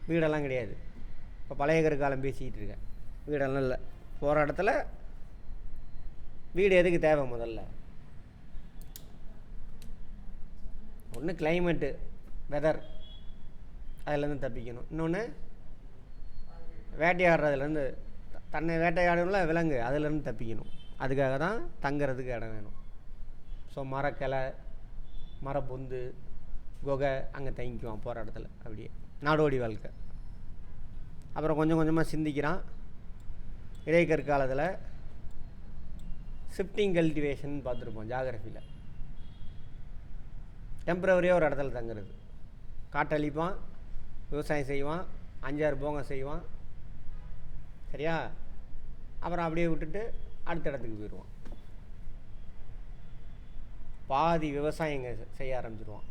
வீடெல்லாம் கிடையாது. இப்போ பழைய காலம் பேசிக்கிட்டு இருக்கேன். வீடெல்லாம் இல்லை. போகிற இடத்துல வீடு எதுக்கு தேவை? முதல்ல ஒன்று கிளைமேட்டு, வெதர், அதிலேருந்து தப்பிக்கணும். இன்னொன்று வேட்டையாடுறதுலேருந்து, தன்னை வேட்டையாடணும்ல விலங்கு, அதிலேருந்து தப்பிக்கணும். அதுக்காக தான் தங்கிறதுக்கு இடம் வேணும். ஸோ மரக்கிளை, மரப்பொந்து, குகை, அங்கே தங்கிக்குவான் போகிற இடத்துல. அப்படியே நாடோடி வாழ்க்கை. அப்புறம் கொஞ்சம் கொஞ்சமாக சிந்திக்கிறான். இடைக்கற்காலத்தில் ஷிஃப்டிங் கல்டிவேஷன் பார்த்துருப்போம் ஜாகிரஃபியில். டெம்பரவரியாக ஒரு இடத்துல தங்குறது. காட்டழிப்பான், விவசாயம் செய்வான், 5-6 போகம் செய்வான். சரியா? அப்புறம் அப்படியே விட்டுட்டு அடுத்த இடத்துக்கு போயிடுவான். பாதி விவசாயம் செய்ய ஆரம்பிச்சிடுவான்.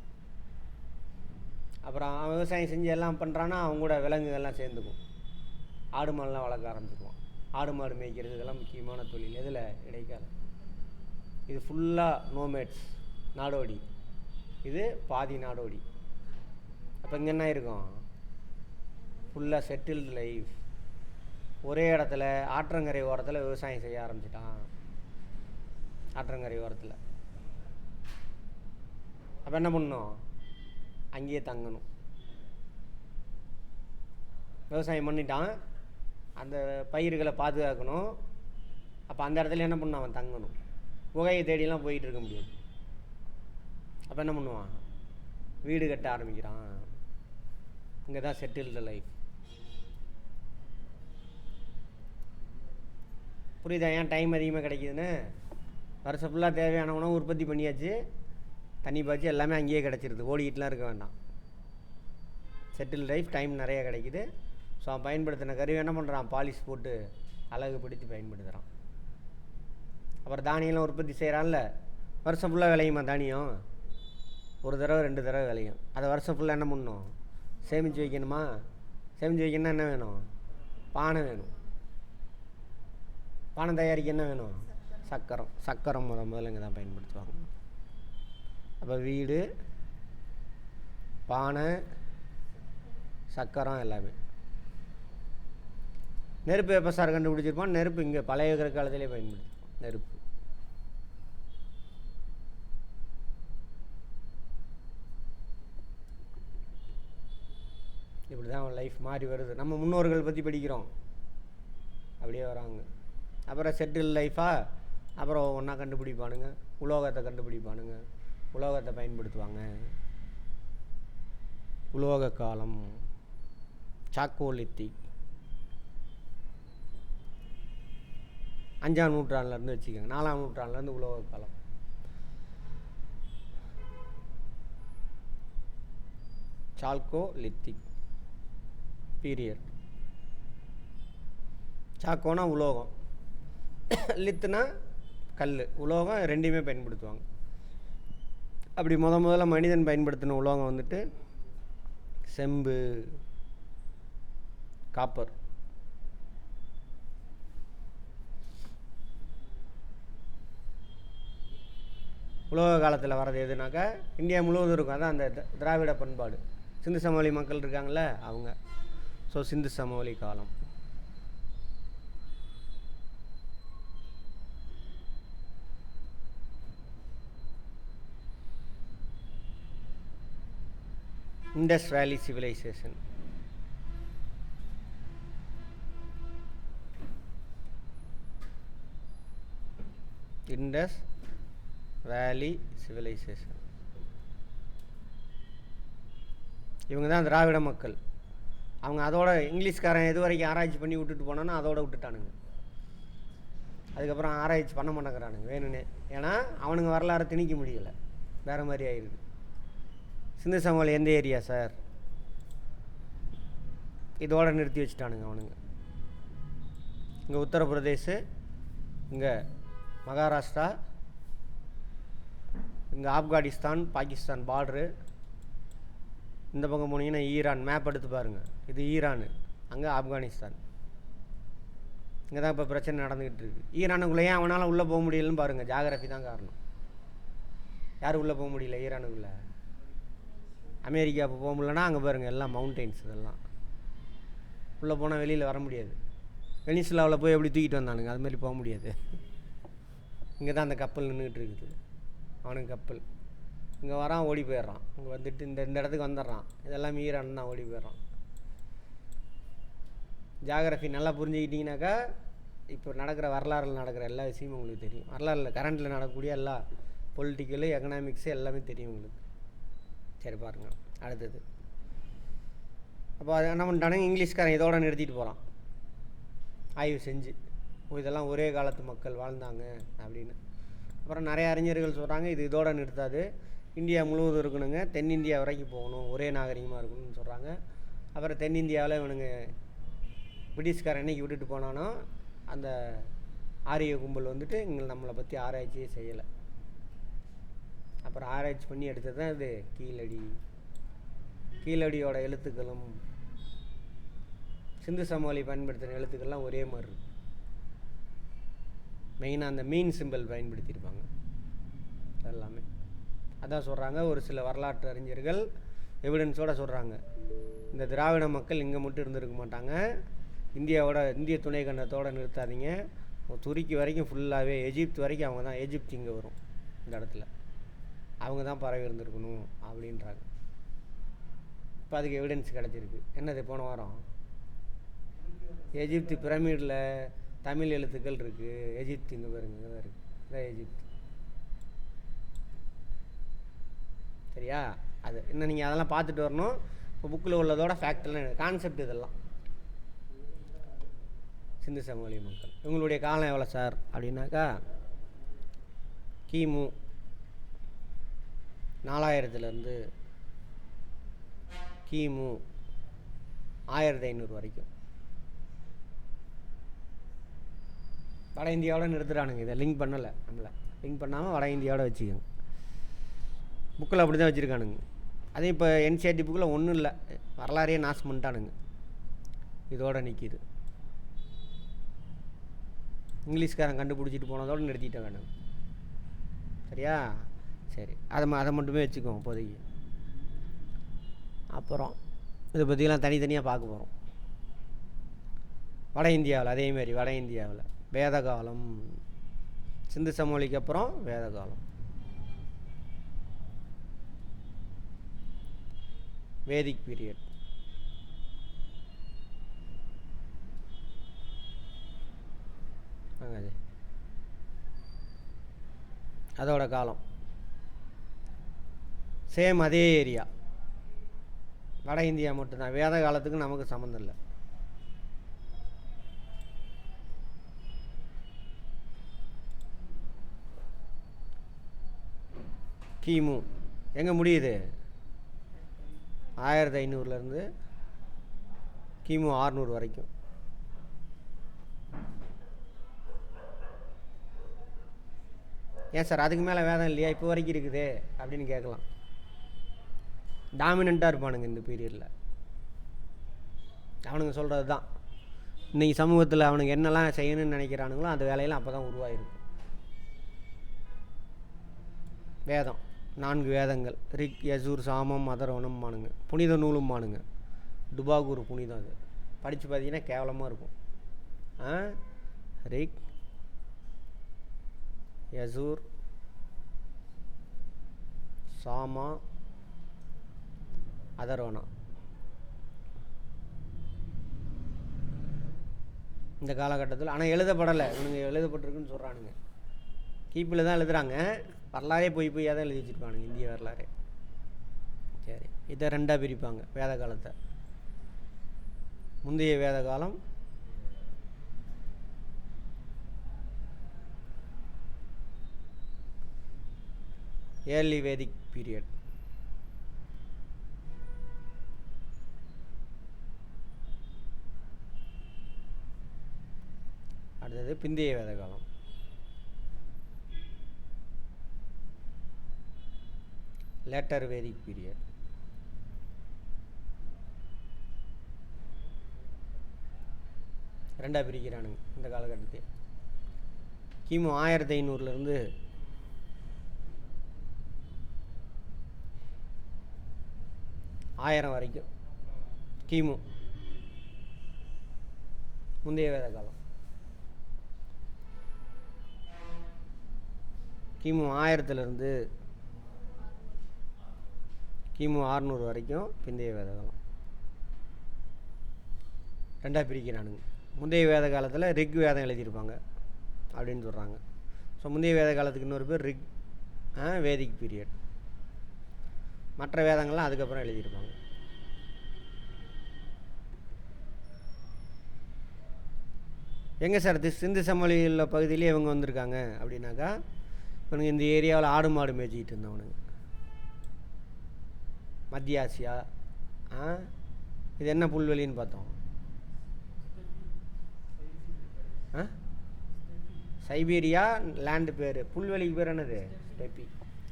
அப்புறம் அவன் விவசாயம் செஞ்சு எல்லாம் பண்ணுறான்னா அவங்க கூட விலங்குகள்லாம் சேர்ந்துக்கும். ஆடு மாடுலாம் வளர்க்க ஆரம்பிச்சிடுவான். ஆடு மாடு மேய்க்கிறது இதெல்லாம் முக்கியமான தொழில். எதில்? இடைக்காலம். இது ஃபுல்லாக நோமேட்ஸ், நாடோடி. இது பாதி நாடோடி. அப்போ இங்கே என்ன இருக்கும்? ஃபுல்லாக செட்டில்டு லைஃப். ஒரே இடத்துல ஆற்றங்கரை ஓரத்தில் விவசாயம் செய்ய ஆரம்பிச்சிட்டான். ஆற்றங்கரை ஓரத்தில். அப்போ என்ன பண்ணணும்? அங்கேயே தங்கணும். விவசாயம் பண்ணிட்டான், அந்த பயிர்களை பாதுகாக்கணும். அப்போ அந்த இடத்துல என்ன பண்ணணும்? அவன் தங்கணும். குகையை தேடிலாம் போயிட்டு இருக்க முடியாது. அப்போ என்ன பண்ணுவான்? வீடு கட்ட ஆரம்பிக்கிறான். இங்கே தான் செட்டில்டு லைஃப். புரியுதா? ஏன் டைம் அதிகமாக கிடைக்கிதுன்னு? வருஷம் ஃபுல்லாக தேவையான உணவு உற்பத்தி பண்ணியாச்சு, தண்ணி பாய்ச்சி எல்லாமே அங்கேயே கிடச்சிருது. ஓடிக்கிட்டுலாம் இருக்க வேண்டாம். செட்டில் லைஃப், டைம் நிறைய கிடைக்கிது. ஸோ அவன் பயன்படுத்தின கருவி என்ன பண்ணுறான்? பாலிஷ் போட்டு அழகுபடுத்தி பயன்படுத்துகிறான். அப்புறம் தானியெல்லாம் உற்பத்தி செய்கிறான்ல, வருஷம் ஃபுல்லாக விளையுமா தானியம்? ஒரு தடவை 2 தடவை விளையும். அதை வருஷம் ஃபுல்லாக என்ன பண்ணணும்? சேமித்து வைக்கணுமா? சேமித்து வைக்கணும்னா என்ன வேணும்? பானை வேணும். பானை தயாரிக்க என்ன வேணும்? சக்கரம். சக்கரம் முதல்ல இங்கே தான் பயன்படுத்துவாங்க. அப்போ வீடு, பானை, சக்கரம் எல்லாமே. நெருப்பு எப்போ சார் கண்டுபிடிச்சிருப்பான்? நெருப்பு இங்கே பழைய காலத்திலே பயன்படுத்திருப்பான். நெருப்பு. இப்படி தான் அவன் லைஃப் மாறி வருது. நம்ம முன்னோர்கள் பற்றி படிக்கிறோம், அப்படியே வராங்க. அப்புறம் செட்டில் லைஃபாக அப்புறம் ஒன்றா கண்டுபிடிப்பானுங்க, உலோகத்தை கண்டுபிடிப்பானுங்க, உலோகத்தை பயன்படுத்துவாங்க. உலோக காலம், சாக்கோலித்திக், 5ஆம் நூற்றாண்டுலேருந்து வச்சுக்கோங்க, 4ஆம் நூற்றாண்டுலேருந்து உலோக காலம். Chalcolithic period. சாக்கோனா உலோகம், லித்துனா கல். உலோகம் ரெண்டையுமே பயன்படுத்துவாங்க. அப்படி முதல்ல மனிதன் பயன்படுத்தின உலோகம் வந்துட்டு செம்பு, காப்பர். உலோக காலத்தில் வர்றது எதுனாக்கா இந்தியா முழுவதும் இருக்கும். அதான் அந்த திராவிட பண்பாடு. சிந்து சமவெளி மக்கள் இருக்காங்களே அவங்க. ஸோ சிந்து சமவெளி காலம். இண்டஸ் வேலி சிவிலைசேஷன். இண்டஸ் வேலி சிவிலைசேஷன். இவங்க தான் திராவிட மக்கள். அவங்க அதோட இங்கிலீஷ்காரன் எது வரைக்கும் ஆராய்ச்சி பண்ணி விட்டுட்டு போனானோ அதோட விட்டுட்டானுங்க. அதுக்கப்புறம் ஆராய்ச்சி பண்ண மாட்டேங்கிறானுங்க வேணும்னே. ஏன்னா அவனுங்க வரலாறு திணிக்க முடியலை, வேறு மாதிரி ஆயிடுது. சிந்து சமவெளி எந்த ஏரியா சார்? இதோட நிறுத்தி வச்சுட்டானுங்க அவனுங்க. இங்கே உத்தரப்பிரதேஷ், இங்கே மகாராஷ்டிரா, இங்கே ஆப்கானிஸ்தான் பாகிஸ்தான் பார்ட்ரு. இந்த பக்கம் போனீங்கன்னா ஈரான். மேப் எடுத்து பாருங்கள், இது ஈரான், அங்கே ஆப்கானிஸ்தான். இங்கே தான் இப்போ பிரச்சனை நடந்துக்கிட்டு இருக்குது. ஈரானுக்குள்ளே ஏன் அவனால் உள்ளே போக முடியலன்னு பாருங்கள். ஜாகிரஃபி தான் காரணம். யாரும் உள்ளே போக முடியல ஈரானுக்குள்ளே. அமெரிக்கா இப்போ போக முடியலன்னா அங்கே பாருங்கள் எல்லாம் மவுண்டெயின்ஸ். இதெல்லாம் உள்ளே போனால் வெளியில் வர முடியாது. வெனிசுலாவில் போய் எப்படி தூக்கிட்டு வந்தானுங்க, அதுமாரி போக முடியாது. இங்கே தான் அந்த கப்பல் நின்றுக்கிட்டு இருக்குது. அவனுக்கு கப்பல் இங்கே வரான், ஓடி போயிடுறான். இங்கே வந்துட்டு இந்த இடத்துக்கு வந்துடுறான். இதெல்லாம் ஈரான் தான், ஓடி போயிடுறான். ஜாகிரஃபி நல்லா புரிஞ்சுக்கிட்டிங்கனாக்கா இப்போ நடக்கிற வரலாறில் நடக்கிற எல்லா விஷயமும் உங்களுக்கு தெரியும். வரலாறில் கரண்டில் நடக்கக்கூடிய எல்லா பொலிட்டிக்கலு எக்கனாமிக்ஸு எல்லாமே தெரியும் உங்களுக்கு. சரி பாருங்கள் அடுத்தது. அப்போ அது என்ன பண்ணிட்டானுங்க, இங்கிலீஷ்காரன் இதோட நிறுத்திட்டு போகிறான் ஆய்வு செஞ்சு. இதெல்லாம் ஒரே காலத்து மக்கள் வாழ்ந்தாங்க அப்படின்னு. அப்புறம் நிறைய அறிஞர்கள் சொல்கிறாங்க இது இதோட நிறுத்தாது, இந்தியா முழுவதும் இருக்கணுங்க, தென்னிந்தியா வரைக்கும் போகணும், ஒரே நாகரிகமாக இருக்கணும்னு சொல்கிறாங்க. அப்புறம் தென்னிந்தியாவில் இவனுங்க பிரிட்டிஷ்காரன் என்னைக்கு விட்டுட்டு போனானோ அந்த ஆரிய கும்பல் வந்துட்டு இங்கே நம்மளை பற்றி ஆராய்ச்சியே செய்யலை. அப்புறம் ஆராய்ச்சி பண்ணி எடுத்தது தான் இது கீழடி. கீழடியோட எழுத்துக்களும் சிந்து சமவெளி பயன்படுத்தின எழுத்துக்கள்லாம் ஒரே மாதிரி இருக்கும். மெயினாக அந்த மீன் சிம்பிள் பயன்படுத்தியிருப்பாங்க எல்லாமே. அதான் சொல்கிறாங்க ஒரு சில வரலாற்று அறிஞர்கள் எவிடன்ஸோடு சொல்கிறாங்க, இந்த திராவிட மக்கள் இங்கே மட்டும் இருந்திருக்க மாட்டாங்க, இந்திய துணை கண்டத்தோடு நிறுத்தாதீங்க, துருக்கி வரைக்கும் ஃபுல்லாகவே எஜிப்த் வரைக்கும் அவங்க தான். எஜிப்த் இங்கே வரும் இந்த இடத்துல, அவங்க தான் பரவி இருந்திருக்கணும் அப்படின்றாங்க. இப்போ அதுக்கு எவிடன்ஸ் கிடச்சிருக்கு. என்னது போன வாரம் எஜிப்து பிரமிடில் தமிழ் எழுத்துக்கள் இருக்குது. எஜிப்து இங்கே பாருங்க, இங்கே தான் இருக்குது, இதான் எஜிப்து. சரியா? அது இன்னும் நீங்கள் அதெல்லாம் பார்த்துட்டு வரணும். இப்போ புக்கில் உள்ளதோட ஃபேக்டெல்லாம் கான்செப்ட் இதெல்லாம். சிந்து சமவெளி மக்கள் இவங்களுடைய காலம் எவ்வளோ சார் அப்படின்னாக்கா கிமு 4000 கிமு 1500 வரைக்கும். வட இந்தியாவோட நிறுத்துறானுங்க. இதை லிங்க் பண்ணலை, நம்மளை லிங்க் பண்ணாமல் வட இந்தியாவோட வச்சுக்கோங்க. புக்கில் அப்படி தான் வச்சுருக்கானுங்க. அதே இப்போ என்சிஆர்டி புக்கில் ஒன்றும் இல்லை, வரலாறையே நாசம் பண்ணிட்டானுங்க. இதோட நிற்கிது. இங்கிலீஷ்காரன் கண்டுபிடிச்சிட்டு போனதோடு நிறுத்திட்டேன் வேணும். சரியா? சரி, அதை மட்டுமே வச்சுக்கோங்க இப்போதைக்கு. அப்புறம் இதை பற்றிலாம் தனித்தனியாக பார்க்க போகிறோம். வட இந்தியாவில் அதேமாரி வட இந்தியாவில் வேத காலம், சிந்து சமவெளிக்கு அப்புறம் வேத காலம், வேதிக் பீரியட். அதோட காலம் சேம் அதே ஏரியா, வட இந்தியா மட்டும்தான். வேத காலத்துக்கு நமக்கு சம்மந்தம் இல்லை. கிமு எங்கே முடியுது? 1500 கிமு 600 வரைக்கும். ஏன் சார் அதுக்கு மேலே வேதம் இல்லையா? இப்போ வரைக்கும் இருக்குது அப்படின்னு கேட்கலாம். டாமினண்ட்டாக இருப்பானுங்க இந்த பீரியடில். அவனுங்க சொல்கிறது தான். இன்றைக்கி சமூகத்தில் அவனுங்க என்னெல்லாம் செய்யணும்னு நினைக்கிறானுங்களோ அந்த வேலையெல்லாம் அப்போ தான் உருவாகிருக்கு. வேதம் 4 வேதங்கள் ரிக் யஜூர் சாமம் அதர்வனம் மானுங்க. புனித நூலும் மானுங்க. டுபாகூர் புனிதம். அது படித்து பார்த்தீங்கன்னா கேவலமாக இருக்கும். ரிக் யஜூர் சாமா அதர்வனம். இந்த காலகட்டத்தில் ஆனால் எழுதப்படலை. இவனுங்க எழுதப்பட்டிருக்குன்னு சொல்கிறானுங்க. கீப்பில் தான் எழுதுகிறாங்க. வரலாறே போய் போய் தான் எழுதி வச்சுருப்பானுங்க, இந்திய வரலாறே. சரி, இதை 2ஆக பிரிப்பாங்க வேத காலத்தை. முந்தைய வேத காலம், ஏர்லி வேதிக் பீரியட். அடுத்தது பிந்தைய வேத காலம், லேட்டர் வேதிக் பீரியட். ரெண்டாக பிரிக்கிறானுங்க இந்த காலகட்டத்தை. கிமு 1500 1000 வரைக்கும் கிமு முந்தைய வேத காலம். கிமு 1000 கிமு 600 வரைக்கும் பிந்தைய வேத காலம். 2ஆக பிரிக்கிறானுங்க. முந்தைய வேத காலத்தில் ரிக் வேதம் எழுதியிருப்பாங்க அப்படின்னு சொல்கிறாங்க. ஸோ முந்தைய வேத காலத்துக்கு இன்னொரு பேர் ரிக் வேதிக் பீரியட். மற்ற வேதங்கள்லாம் அதுக்கப்புறம் எழுதியிருப்பாங்க. எங்கே சார் சிந்து சமவெளியில் பகுதியிலே இவங்க வந்திருக்காங்க அப்படின்னாக்கா, இவனுங்க இந்த ஏரியாவில் ஆடு மாடு மேய்ச்சிக்கிட்டு இருந்தவனுங்க. மத்திய ஆசியா. இது என்ன புல்வெளின்னு பார்த்தோம்? சைபீரியா லேண்டு பேர். புல்வெளிக்கு பேர் என்னது? ஸ்டெப்பி.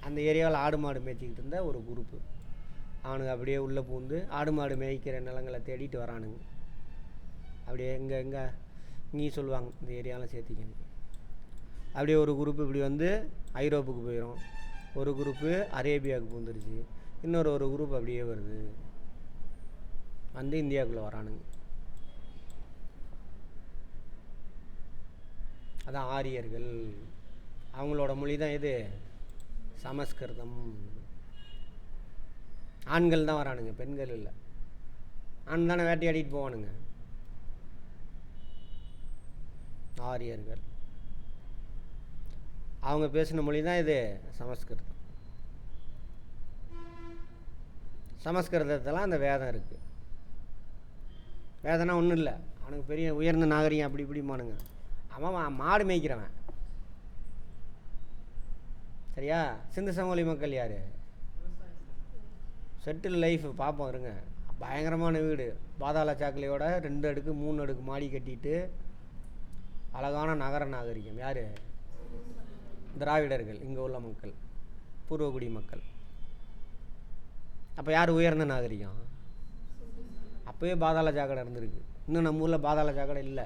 அந்த ஏரியாவில் ஆடு மாடு மேய்ச்சிக்கிட்டு இருந்த ஒரு குரூப்பு. அவனுங்க அப்படியே உள்ளே பூந்து ஆடு மாடு மேய்க்கிற நிலங்களை தேடிட்டு வரானுங்க. அப்படியே எங்கே இங்கேயும் சொல்லுவாங்க இந்த ஏரியாவில் சேர்த்திக்கணும். அப்படியே ஒரு குரூப்பு இப்படி வந்து ஐரோப்புக்கு போயிடும், ஒரு குரூப்பு அரேபியாவுக்கு பூந்துருச்சு, இன்னொரு குரூப் அப்படியே வருது வந்து இந்தியாவுக்குள்ளே வரானுங்க. அதான் ஆரியர்கள். அவங்களோட மொழி தான் இது சமஸ்கிருதம். ஆண்கள் தான் வரானுங்க, பெண்கள் இல்லை. ஆண் தானே வேட்டையாடிட்டு போவானுங்க. ஆரியர்கள் அவங்க பேசின மொழி தான் இது சமஸ்கிருதம். சமஸ்கிருதத்தெல்லாம் அந்த வேதம் இருக்குது. வேதனா ஒன்றும் இல்லை, அவனுக்கு பெரிய உயர்ந்த நாகரிகம் அப்படி இப்படிமானுங்க. அவன் மாடு மேய்க்கிறவன். சரியா? சிந்து சமவெளி மக்கள் யார்? செட்டில் லைஃப் பார்ப்போம் இருங்க. பயங்கரமான வீடு, பாதாள சாக்கலையோட 2 அடுக்கு 3 அடுக்கு மாடி கட்டிட்டு அழகான நகர நாகரிகம். யார்? திராவிடர்கள், இங்கே உள்ள மக்கள், பூர்வகுடி மக்கள். அப்போ யார் உயர்ந்த நாகரிகம்? அப்போயே பாதாள சாக்கடை இருந்திருக்கு. இன்னும் நம்ம ஊரில் பாதாள சாக்கடை இல்லை.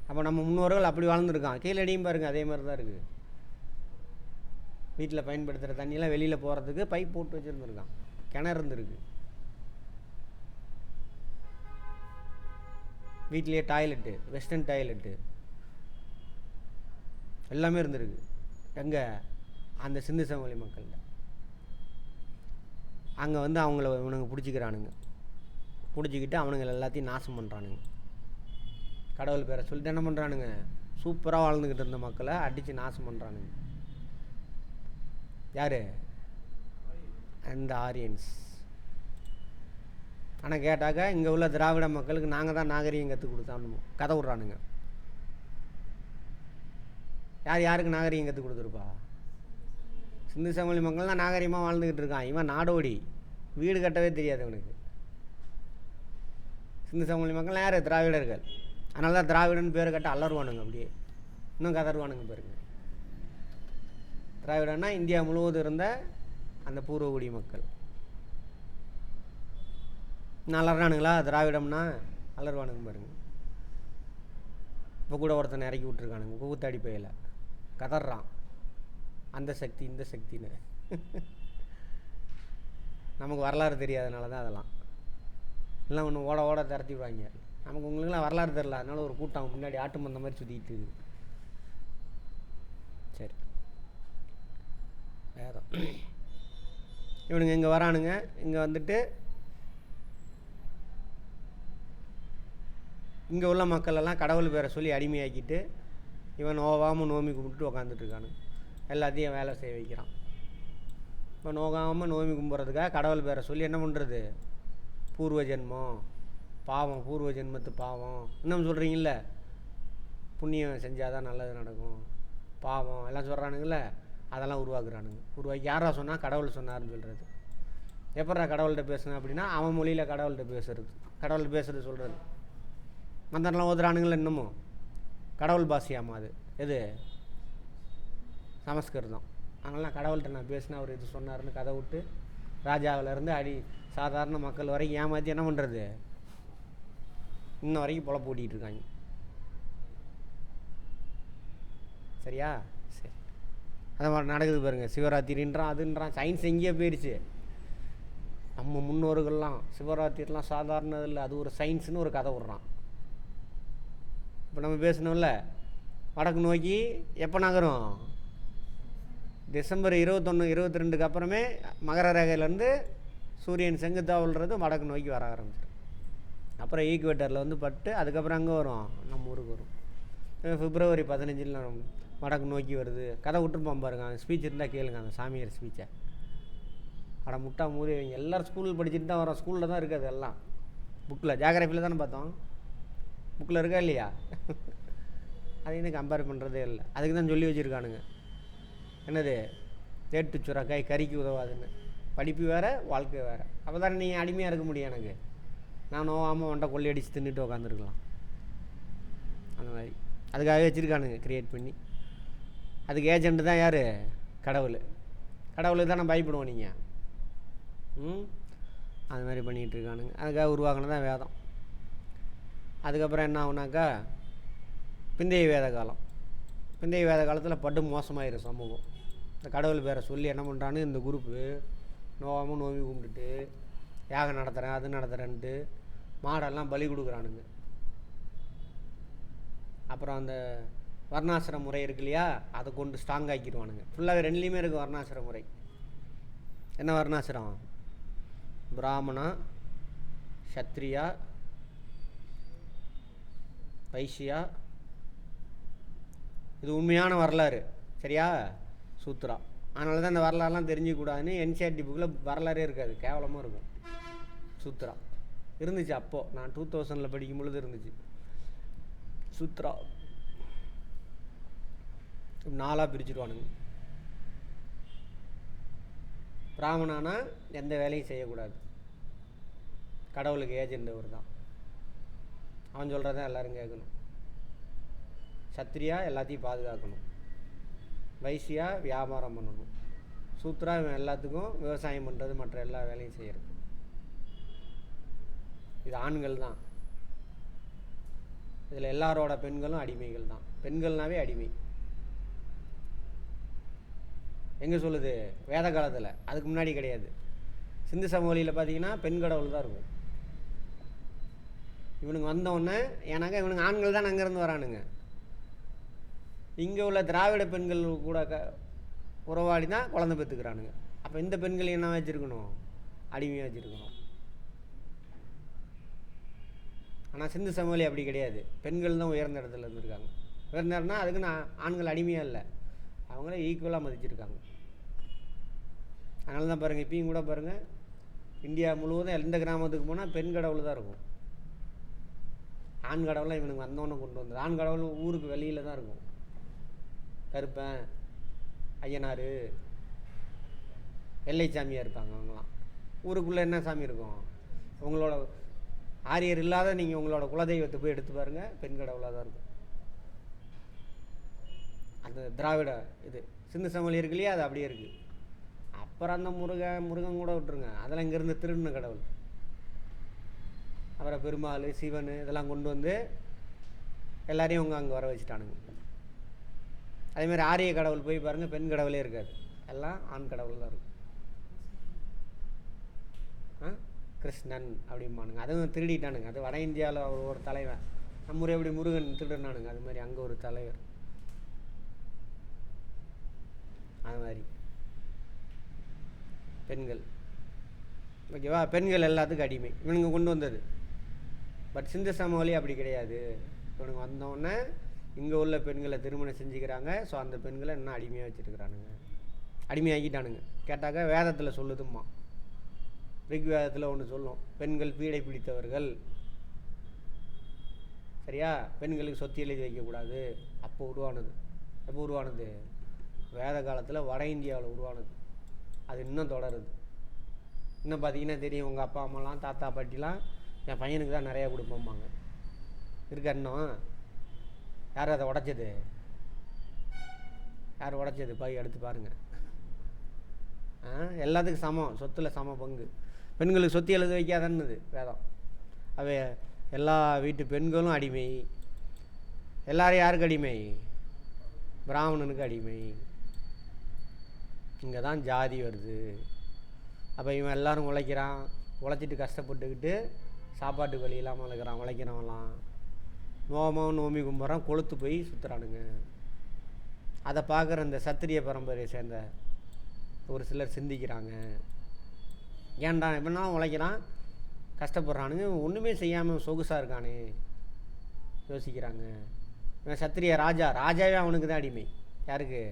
அப்போ நம்ம முன்னோர்கள் அப்படி வாழ்ந்துருக்கான். கீழடியும் பாருங்கள், அதே மாதிரி தான் இருக்குது. வீட்டில் பயன்படுத்துகிற தண்ணியெல்லாம் வெளியில் போகிறதுக்கு பைப் போட்டு வச்சுருந்துருக்கான். கிணறு இருந்துருக்கு. வீட்லேயே டாய்லெட்டு, வெஸ்டர்ன் டாய்லெட்டு எல்லாமே இருந்திருக்கு. எங்கே? அந்த சிந்து சமவெளி மக்களில். அங்கே வந்து அவங்கள இவனுங்க பிடிச்சிக்கிறானுங்க. பிடிச்சிக்கிட்டு அவனுங்களை எல்லாத்தையும் நாசம் பண்ணுறானுங்க. கடவுள் பேரை சொல்லிட்டு என்ன பண்ணுறானுங்க? சூப்பராக வாழ்ந்துக்கிட்டு இருந்த மக்களை அடித்து நாசம் பண்ணுறானுங்க. யார்? அந்த ஆரியன்ஸ். ஆனால் கேட்டாக்கா இங்கே உள்ள திராவிட மக்களுக்கு நாங்கள் தான் நாகரிகம் கற்றுக் கொடுத்தான்னு கதை விட்றானுங்க. யாருக்கு நாகரிகம் கற்றுக் கொடுத்துருப்பா? சிந்து சமவெளி மக்கள் தான் நாகரிகமாக வாழ்ந்துக்கிட்டு இருக்கான். இவன் நாடோடி, வீடு கட்டவே தெரியாது அவனுக்கு. சிந்து சமவெளி மக்கள் யார்? திராவிடர்கள். அதனால தான் திராவிடன்னு பேர் கட்ட அலறுவானுங்க. அப்படியே இன்னும் கதறுவானுங்க பாருங்க. திராவிடன்னா இந்தியா முழுவதும் இருந்த அந்த பூர்வகுடி மக்கள். அலறானுங்களா? திராவிடம்னா அலறுவானுங்க பாருங்க. இப்போ கூட ஒருத்தனை இறக்கி விட்ருக்கானுங்க, கூத்தாடி பையில கதறான். அந்த சக்தி இந்த சக்தின்னு. நமக்கு வரலாறு தெரியாதனால தான் அதெல்லாம் எல்லாம் ஒன்று ஓட ஓட திரட்டிடுவாங்க. நமக்கு உங்களுக்குலாம் வரலாறு தெரில, அதனால ஒரு கூட்டம் முன்னாடி ஆட்டு மந்த மாதிரி சுற்றிக்கிட்டு இருக்குது. சரி, வேதம் இவனுங்க இங்கே வரானுங்க. இங்கே வந்துட்டு இங்கே உள்ள மக்களெல்லாம் கடவுள் பேரை சொல்லி அடிமையாக்கிட்டு இவன் நோகாமல் நோமி கும்பிட்டு உக்காந்துட்ருக்கானுங்க. எல்லாத்தையும் வேலை செய்ய வைக்கிறான். இப்போ நோகாமல் நோமி கும்பிட்றதுக்காக கடவுள் பேரை சொல்லி என்ன பண்ணுறது? பூர்வ ஜென்மம் பாவம், பூர்வ ஜென்மத்து பாவம் இன்னும் சொல்கிறீங்கள, புண்ணியம் செஞ்சால் தான் நல்லது நடக்கும், பாவம் எல்லாம் சொல்கிறானுங்கள, அதெல்லாம் உருவாக்குறானுங்க. உருவாக்கி யாரா சொன்னால் கடவுள் சொன்னார்னு சொல்கிறது. எப்படா கடவுள்கிட்ட பேசுங்க அப்படின்னா அவன் மொழியில் கடவுள்கிட்ட பேசுறது, கடவுள் பேசுகிறது சொல்கிறது. மந்திரம்லாம் ஓதுறானுங்கள இன்னமும். கடவுள் பாஷையாமா அது, எது சமஸ்கிருதம். அதனால கடவுள்கிட்ட நான் பேசினா அவர் இது சொன்னார்னு கதை விட்டு ராஜாவிலேருந்து சாதாரண மக்கள் வரைக்கும் ஏமாற்றி என்ன பண்ணுறது, இன்ன வரைக்கும் பொழப்பு ஓட்டிகிட்டு இருக்காங்க. சரியா? சரி, அதை மாதிரி நடக்குது பாருங்கள். சிவராத்திரின்றான் அதுன்றான், சயின்ஸ் எங்கேயோ போயிடுச்சு. நம்ம முன்னோர்கள்லாம் சிவராத்திரிலாம் சாதாரணது இல்லை, அது ஒரு சயின்ஸுன்னு ஒரு கதை விட்றான். இப்போ நம்ம பேசணும்ல, வடக்கு நோக்கி எப்போ நகரும்? டிசம்பர் 21, 22க்கு அப்புறமே மகர ரேகையிலேருந்து சூரியன் செங்குத்தாவுல்றது வடக்கு நோக்கி வர ஆரம்பிச்சிடும். அப்புறம் ஈக்குவேட்டரில் வந்து பட்டு அதுக்கப்புறம் அங்கே வரும், நம்ம ஊருக்கு வரும். பிப்ரவரி 15 வடக்கு நோக்கி வருது. கதை விட்டுருப்பான் பாருங்க, அந்த ஸ்பீச் இருந்தால் கேளுங்க, அந்த சாமியார் ஸ்பீச்சை. அட முட்டா மூதி வைங்க. எல்லோரும் ஸ்கூல் படிச்சுட்டு தான் வரோம், ஸ்கூலில் தான் இருக்காது எல்லாம். புக்கில் ஜாகிரஃபியில் தானே பார்த்தோம், புக்கில் இருக்கா இல்லையா? அது இன்னும் கம்பேர் பண்ணுறதே இல்லை. அதுக்கு தான் சொல்லி வச்சுருக்கானுங்க, என்னது தேட்டு சுரக்காய் கறிக்கு உதவாதுன்னு. படிப்பு வேறு வாழ்க்கை வேறு. அப்போ தானே நீங்கள் அடிமையாக இருக்க முடியும். எனக்கு நான் நோவாமல் ஒன்றை கொள்ளையடிச்சு தின்னுட்டு உக்காந்துருக்கலாம். அந்த மாதிரி அதுக்காக வச்சுருக்கானுங்க க்ரியேட் பண்ணி. அதுக்கு ஏஜெண்ட்டு தான் யார்? கடவுள். கடவுளுக்கு தானே பயப்படுவோம் நீங்கள். அது மாதிரி பண்ணிகிட்டு இருக்கானுங்க. அதுக்காக உருவாக்கினது தான் வேதம். அதுக்கப்புறம் என்ன ஆகுனாக்கா பிந்தைய வேத காலம். பிந்தைய வேத காலத்தில் பட்டு மோசமாயிரும் சமூகம். இந்த கடவுள் பேரை சொல்லி என்ன பண்ணுறான்னு இந்த குரூப்பு நோவாமல் நோவி கும்பிட்டுட்டு யாகம் நடத்துகிறேன் அது நடத்துகிறேன்ட்டு மாடெல்லாம் பலி கொடுக்குறானுங்க. அப்புறம் அந்த வர்ணாசிர முறை இருக்கு இல்லையா, அதை கொண்டு ஸ்ட்ராங் ஆக்கிடுவானுங்க. ஃபுல்லாகவே ரெண்டுலேயுமே இருக்குது வர்ணாசிர முறை. என்ன வர்ணாசிரம்? பிராமணா, சத்ரியா, வைசியா. இது உண்மையான வரலாறு, சரியா? சூத்ரா. அதனால தான் இந்த வரலாறுலாம் தெரிஞ்சிக்கூடாதுன்னு என்சிஆர்டி புக்கில் வரலாறே இருக்காது, கேவலமாக இருக்கும். சூத்ரா இருந்துச்சு அப்போது, நான் 2000 படிக்கும் பொழுது இருந்துச்சு சூத்ரா. 4 பிரிச்சுடுவானுங்க. பிராமணானா எந்த வேலையும் செய்யக்கூடாது, கடவுளுக்கு ஏஜெண்ட் அவர் தான், அவன் சொல்கிறதான் எல்லோரும் கேட்கணும். சத்திரியா எல்லாத்தையும் பாதுகாக்கணும். வைசியா வியாபாரம் பண்ணணும். சூத்ரா இவன் எல்லாத்துக்கும் விவசாயம் பண்ணுறது, மற்ற எல்லா வேலையும் செய்கிறது. இது ஆண்கள் தான். இதில் எல்லாரோட பெண்களும் அடிமைகள் தான். பெண்கள்னாவே அடிமை. எங்கே சொல்லுது? வேத காலத்தில். அதுக்கு முன்னாடி கிடையாது. சிந்து சமவெளியில் பார்த்தீங்கன்னா பெண் கடவுள் தான் இருக்கும். இவனுங்க வந்தோடனே ஏன்னாக்கா இவனுங்க ஆண்கள் தான் அங்கேருந்து வரானுங்க. இங்கே உள்ள திராவிட பெண்கள் கூட உறவாடி தான் குழந்தை பெற்றுக்கிறானுங்க. அப்போ இந்த பெண்கள் என்ன வச்சுருக்கணும்? அடிமையாக வச்சுருக்கணும். ஆனால் சிந்து சமவெளி அப்படி கிடையாது. பெண்கள் தான் உயர்ந்த இடத்துல இருந்திருக்காங்க. உயர்ந்த இடம்னா அதுக்கு நான் ஆண்கள் அடிமையாக இல்லை, அவங்கள ஈக்குவலாக மதிச்சிருக்காங்க. அதனால தான் பாருங்கள், இப்பயும் கூட பாருங்கள், இந்தியா முழுவதும் எந்த கிராமத்துக்கு போனால் பெண் கடவுள் தான் இருக்கும். ஆண் கடவுளாக இவனுக்கு வந்தோன்னே கொண்டு வந்தது. ஆண் கடவுள் ஊருக்கு வெளியில் தான் இருக்கும். கருப்பன், ஐயனார், எல்லை சாமியாக இருப்பாங்க. அவங்களாம் ஊருக்குள்ளே என்ன சாமி இருக்கும்? உங்களோட ஆரியர் இல்லாத நீங்கள் உங்களோட குலதெய்வத்தை போய் எடுத்து பாருங்கள், பெண் கடவுளாக தான் இருக்கும். அந்த திராவிட இது சிந்து சமவெளி இருக்கு இல்லையா, அது அப்படியே இருக்குது. அப்புறம் அந்த முருகன் கூட விட்டுருங்க, அதெல்லாம் இங்கேருந்து திருடின கடவுள். அப்புறம் பெருமாள், சிவன் இதெல்லாம் கொண்டு வந்து எல்லாரையும் அவங்க அங்கே வர வச்சுட்டானுங்க. அதேமாதிரி ஆரிய கடவுள் போய் பாருங்கள், பெண் கடவுளே இருக்காது, எல்லாம் ஆண் கடவுள் தான் இருக்கும். கிருஷ்ணன் அப்படிம்பானுங்க, அதுவும் திருடிட்டானுங்க. அது வட இந்தியாவில் ஒரு தலைவன், நம்ம ஊரே எப்படி முருகன் திருடுனானுங்க, அது மாதிரி அங்கே ஒரு தலைவர். அது மாதிரி பெண்கள், ஓகேவா, பெண்கள் எல்லாத்துக்கும் அடிமை இவனுங்க கொண்டு வந்தது. பட் சிந்து சமவெளி அப்படி கிடையாது. இவனுங்க வந்தோடனே இங்கே உள்ள பெண்களை திருமணம் செஞ்சுக்கிறாங்க. ஸோ அந்த பெண்களை இன்னும் அடிமையாக வச்சுருக்கிறானுங்க, அடிமையாக்கிட்டானுங்க. கேட்டாக்க வேதத்தில் சொல்லுதும்மா, ரிக்வேதத்தில் ஒன்று சொல்லும், பெண்கள் பீடை பிடித்தவர்கள், சரியா, பெண்களுக்கு சொத்து எழுதி வைக்கக்கூடாது. அப்போ உருவானது. எப்போ உருவானது? வேத காலத்தில் வட இந்தியாவில் உருவானது. அது இன்னும் தொடருது. இன்னும் பார்த்தீங்கன்னா தெரியும், உங்கள் அப்பா அம்மாலாம் தாத்தா பாட்டிலாம் என் பையனுக்கு தான் நிறையா கொடுப்போம்பாங்க. இருக்கா இன்னும்? யார் அதை உடைச்சது? யார் உடைச்சது? போய் எடுத்து பாருங்கள். எல்லாத்துக்கும் சமம், சொத்தில் சம பங்கு. பெண்களுக்கு சொத்து எழுத வைக்காதன்னுது வேதம். அவை எல்லா வீட்டு பெண்களும் அடிமை. எல்லாரும் யாருக்கு அடிமை? பிராமணனுக்கு அடிமை. இங்கே தான் ஜாதி வருது. அப்போ இவன் எல்லோரும் உழைக்கிறான், உழைச்சிட்டு கஷ்டப்பட்டுக்கிட்டு சாப்பாட்டுக்கு வழி இல்லாமல் இருக்கிறான். உழைக்கிறவன்லாம் நோமி கும்பிட்றான், கொளுத்து போய் சுற்றுறானுங்க. அதை பார்க்குற இந்த சத்திரிய பரம்பரையை சேர்ந்த ஒரு சிலர் சிந்திக்கிறாங்க, ஏன்டா எப்படினாலும் உழைக்கிறான், கஷ்டப்படுறானுங்க, ஒன்றுமே செய்யாமல் சொகுசாக இருக்கானே யோசிக்கிறாங்க. இவன் சத்திரிய ராஜாவே அவனுக்கு தான் அடிமை. யாருக்கு?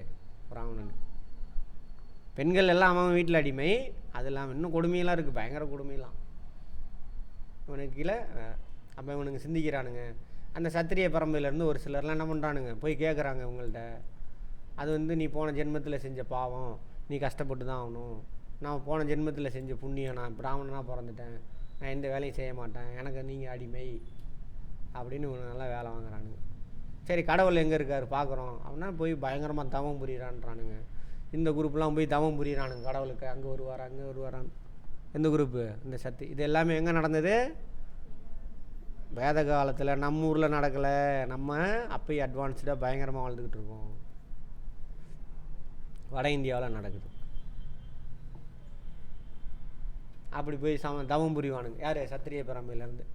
பிராமணன். பெண்கள் எல்லாம் அவன் வீட்டில் அடிமை. அது இல்லாமல் இன்னும் கொடுமையெல்லாம் இருக்குது, பயங்கர கொடுமையெல்லாம் இவனுக்கு கீழே. அப்போ இவனுங்க சிந்திக்கிறானுங்க. அந்த சத்திரிய பரம்பரையிலேருந்து ஒரு சிலர்லாம் என்ன பண்ணுறானுங்க, போய் கேட்குறாங்க இவங்கள்ட்ட, அது நீ போன ஜென்மத்தில் செஞ்ச பாவம், நீ கஷ்டப்பட்டு தான் ஆகணும். நான் போன ஜென்மத்தில் செஞ்ச புண்ணியம், நான் பிராமணனாக பிறந்துட்டேன், நான் எந்த வேலையும் செய்ய மாட்டேன், எனக்கு நீங்கள் அடிமை அப்படின்னு இவனு நல்லா வேலை வாங்குறானுங்க. சரி, கடவுள் எங்கே இருக்கார் பார்க்குறோம் அப்படின்னா போய் பயங்கரமாக தவம் புரியிறான்றானுங்க. இந்த குரூப்லாம் போய் தவம் புரியிறானுங்க கடவுளுக்கு. அங்கே வருவார், அங்கே வருவாரான். எந்த குரூப்பு? இந்த சக்தி. இது எல்லாமே எங்கே நடந்தது? வேத காலத்தில். நம்ம ஊரில் நடக்கலை. நம்ம அப்போயே அட்வான்ஸ்டாக பயங்கரமாக வாழ்ந்துக்கிட்டு இருக்கோம். வட இந்தியாவில் நடக்குது. அப்படி போய் தவம் புரிவானுங்க. யார்? சத்திரிய பரம்பரையிலேருந்து.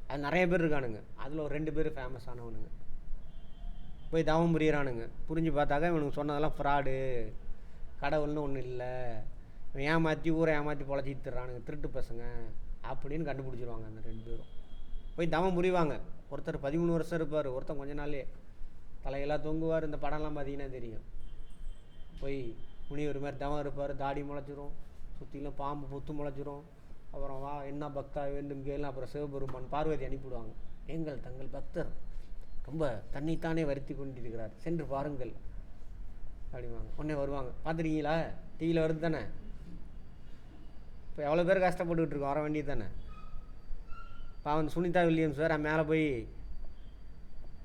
அது நிறைய பேர் இருக்கானுங்க. அதில் ஒரு 2 பேர் ஃபேமஸானவனுங்க. போய் தவம் புரியிறானுங்க. புரிஞ்சு பார்த்தாக்க இவனுக்கு சொன்னதெல்லாம் ஃப்ராடு, கடவுள்னு ஒன்றும் இல்லை, ஏமாற்றி ஊரை ஏமாற்றி பொழைச்சிட்டு தர்றானுங்க, திருட்டு பசங்க அப்படின்னு கண்டுபிடிச்சிருவாங்க. அந்த 2 பேரும் போய் தவம் புரிவாங்க. ஒருத்தர் 13 வருஷம் இருப்பார், ஒருத்தன் கொஞ்ச நாளே தலையெல்லாம் தொங்குவார். இந்த படம்லாம் பார்த்தீங்கன்னா தெரியும். போய் முனிவர் மாதிரி தவம் இருப்பார், தாடி முளைச்சிரும், சுற்றிலும் பாம்பு புத்து முளைச்சிரும். அப்புறம் வா என்ன பக்தா வேண்டும் கேள்லாம். அப்புறம் சிவபெருமான் பார்வதி அனுப்பிவிடுவாங்க, எங்கள் தங்கள் பக்தர் ரொம்ப தன்னைத்தானே வருத்தி கொண்டிருக்கிறார், சென்று பாருங்கள் அப்படிவாங்க. உடனே வருவாங்க. பார்த்துருக்கீங்களா? டிவியில் வருது தானே. இப்போ எவ்வளோ பேர் கஷ்டப்பட்டுக்கிட்டு இருக்கோம், வர வேண்டியது தானே. பாவம் சுனிதா வில்லியம்ஸ் வேறு மேலே போய்,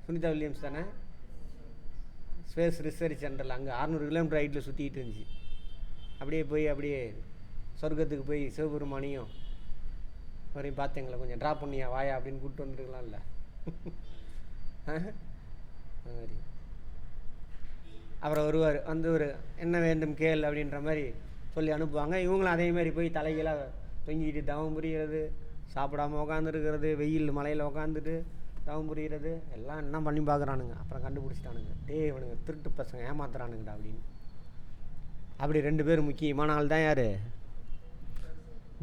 சுனிதா வில்லியம்ஸ் தானே, ஸ்பேஸ் ரிசர்ச் சென்டரில் அங்கே 600 கிலோமீட்டர் ஹைட்டில் சுற்றிக்கிட்டு இருந்துச்சு. அப்படியே சொர்க்கத்துக்கு போய் சிவபெருமானியும் வரையும் பார்த்து எங்களை கொஞ்சம் ட்ராப் பண்ணியா வாயா அப்படின்னு கூப்பிட்டு வந்துருக்கலாம்ல. மாதிரி அப்புறம் வருவார், ஒரு என்ன வேண்டும் கேள் அப்படின்ற மாதிரி சொல்லி அனுப்புவாங்க. இவங்களும் அதேமாதிரி போய் தலைகளாக தொங்கிட்டு தவம் புரிகிறது, சாப்பிடாமல் உட்காந்துருக்கிறது, வெயில் மலையில் உட்காந்துட்டு தவம் புரிகிறது, எல்லாம் என்ன பண்ணி பார்க்குறானுங்க. அப்புறம் கண்டுபிடிச்சிட்டானுங்க, இவனுங்க திருட்டு பசங்க ஏமாத்துறானுங்கடா அப்படின்னு. அப்படி 2 பேர் முக்கியமான ஆள் தான். யார்?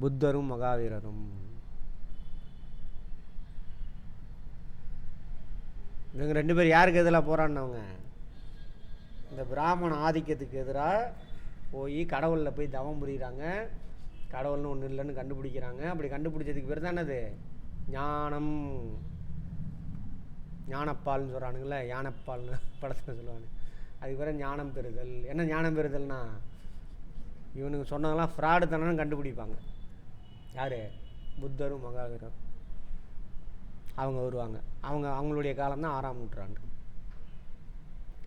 புத்தரும் மகாவீரரும். இவங்க 2 பேர் யாருக்கு எதிராக போராடினவங்க? இந்த பிராமண ஆதிக்கத்துக்கு எதிராக போய் கடவுளில் போய் தவம் புரிகிறாங்க. கடவுள்னு ஒன்று இல்லைன்னு கண்டுபிடிக்கிறாங்க. அப்படி கண்டுபிடிச்சதுக்கு பேர் தான் என்னது? ஞானம். ஞானப்பால்னு சொல்கிறானுங்களே, யானைப்பால்னு படத்தில் சொல்லுவாங்க. அதுக்கு பேர் ஞானம் பெறுதல். என்ன ஞானம் பெறுதல்னா, இவனுக்கு சொன்னதெல்லாம் ஃப்ராடு தானே கண்டுபிடிப்பாங்க. யார்? புத்தரும் மகாவீரரும். அவங்க வருவாங்க. அவங்களுடைய காலம்தான் 6ஆம் நூற்றாண்டு.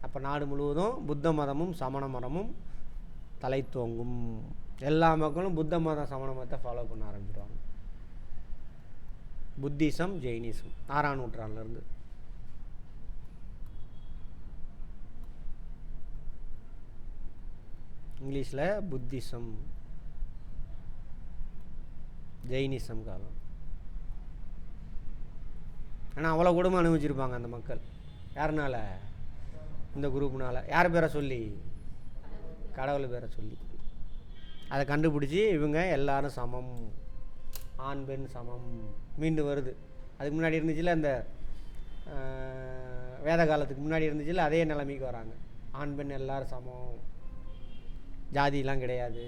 அப்போ நாடு முழுவதும் புத்த மதமும் சமண மதமும் தலை தோங்கும். எல்லா மக்களும் புத்த மதம் சமண மதத்தை ஃபாலோ பண்ண ஆரம்பிச்சிடுவாங்க. புத்திசம், ஜெயினிசம் 6ஆம் நூற்றாண்டுலேருந்து. இங்கிலீஷில் புத்திசம், ஜெயினிசம் காலம். ஆனால் அவ்வளோ குடும்பம் அனுபவிச்சிருப்பாங்க அந்த மக்கள். யாருனால? இந்த குரூப்னால. யார் பேரை சொல்லி? கடவுள் பேரை சொல்லி. அதை கண்டுபிடிச்சி இவங்க எல்லாரும் சமம், ஆண் பெண் சமம் மீண்டும் வருது. அதுக்கு முன்னாடி இருந்துச்சுல, அந்த வேத காலத்துக்கு முன்னாடி இருந்துச்சுல, அதே நிலைமைக்கு வராங்க. ஆண் பெண் எல்லாரும் சமம், ஜாதிலாம் கிடையாது,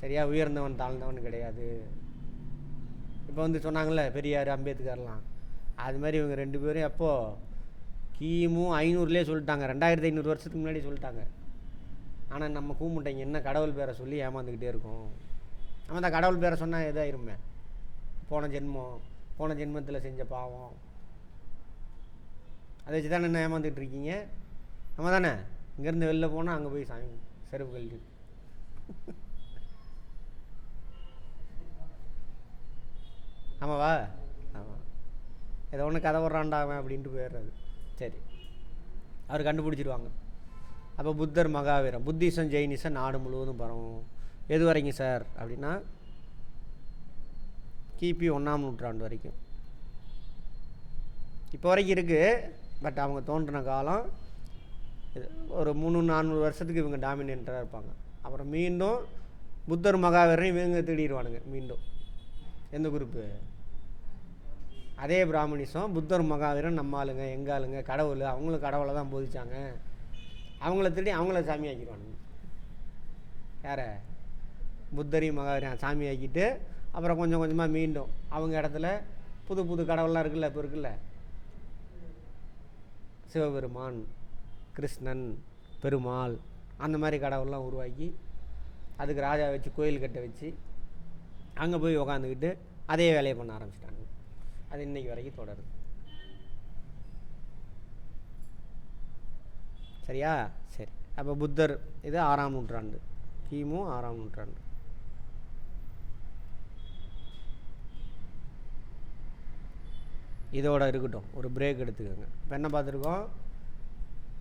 சரியா, உயர்ந்தவன் தாழ்ந்தவன் கிடையாது. இப்போ வந்து சொன்னாங்கள்ல பெரியார் அம்பேத்கர்லாம், அது மாதிரி இவங்க 2 பேரும் எப்போது கிமு 500லேயே சொல்லிட்டாங்க, 2500 வருஷத்துக்கு முன்னாடி சொல்லிட்டாங்க. ஆனால் நம்ம கூமுட்டைங்க என்ன கடவுள் பேரை சொல்லி ஏமாந்துக்கிட்டே இருக்கோம். நம்ம தான் கடவுள் பேரை சொன்னால் எதாயிருமே, போன ஜென்மத்தில் செஞ்ச பாவம், அதை வச்சு தானே என்ன ஏமாந்துக்கிட்டு இருக்கீங்க. நம்ம தானே இங்கேருந்து வெளில போனால் அங்கே போய் சாமி செருப்பு கழட்டி ஆமாவா? ஆமாம், ஏதோ ஒன்று கதை விட்றான்டாவன் அப்படின்ட்டு போயிடுறது. சரி, அவர் கண்டுபிடிச்சிடுவாங்க. அப்போ புத்தர் மகாவீரம், புத்திசம் ஜெயினிசம் நாடு முழுவதும் பரவும். எது வரைக்கும் சார் அப்படின்னா கிபி 1ஆம் நூற்றாண்டு வரைக்கும். இப்போ வரைக்கும் இருக்குது. பட் அவங்க தோன்றின காலம் ஒரு 300-400 வருஷத்துக்கு இவங்க டாமினேட்டாக இருப்பாங்க. அப்புறம் மீண்டும் புத்தர் மகாவீரம் இவங்க தேடிடுவானுங்க. மீண்டும் எந்த குரூப்பு? அதே பிராமணிசம். புத்தர் மகாவீரம் நம்ம ஆளுங்க, எங்கள் ஆளுங்க, கடவுள், அவங்களும் கடவுளை தான் போதிச்சாங்க, அவங்கள தேடி அவங்கள சாமி ஆக்கிடுவானுங்க. யாரை? புத்தரையும் மகாவீரம் சாமி ஆக்கிட்டு அப்புறம் கொஞ்சம் கொஞ்சமாக மீண்டும் அவங்க இடத்துல புது புது கடவுள்லாம் இருக்குல்ல, இப்போ இருக்குல்ல, சிவபெருமான், கிருஷ்ணன், பெருமாள், அந்த மாதிரி கடவுள்லாம் உருவாக்கி அதுக்கு ராஜா வச்சு கோயில் கட்ட வச்சு அங்கே போய் உக்காந்துக்கிட்டு அதே வேலையை பண்ண ஆரம்பிச்சிட்டாங்க. அது இன்றைக்கி வரைக்கும் தொடருது. சரியா? சரி, அப்போ புத்தர் இது 6ஆம் நூற்றாண்டு, கிமு 6ஆம் நூற்றாண்டு. இதோட இருக்கட்டும், ஒரு பிரேக் எடுத்துக்கோங்க. இப்போ என்ன பார்த்துருக்கோம்?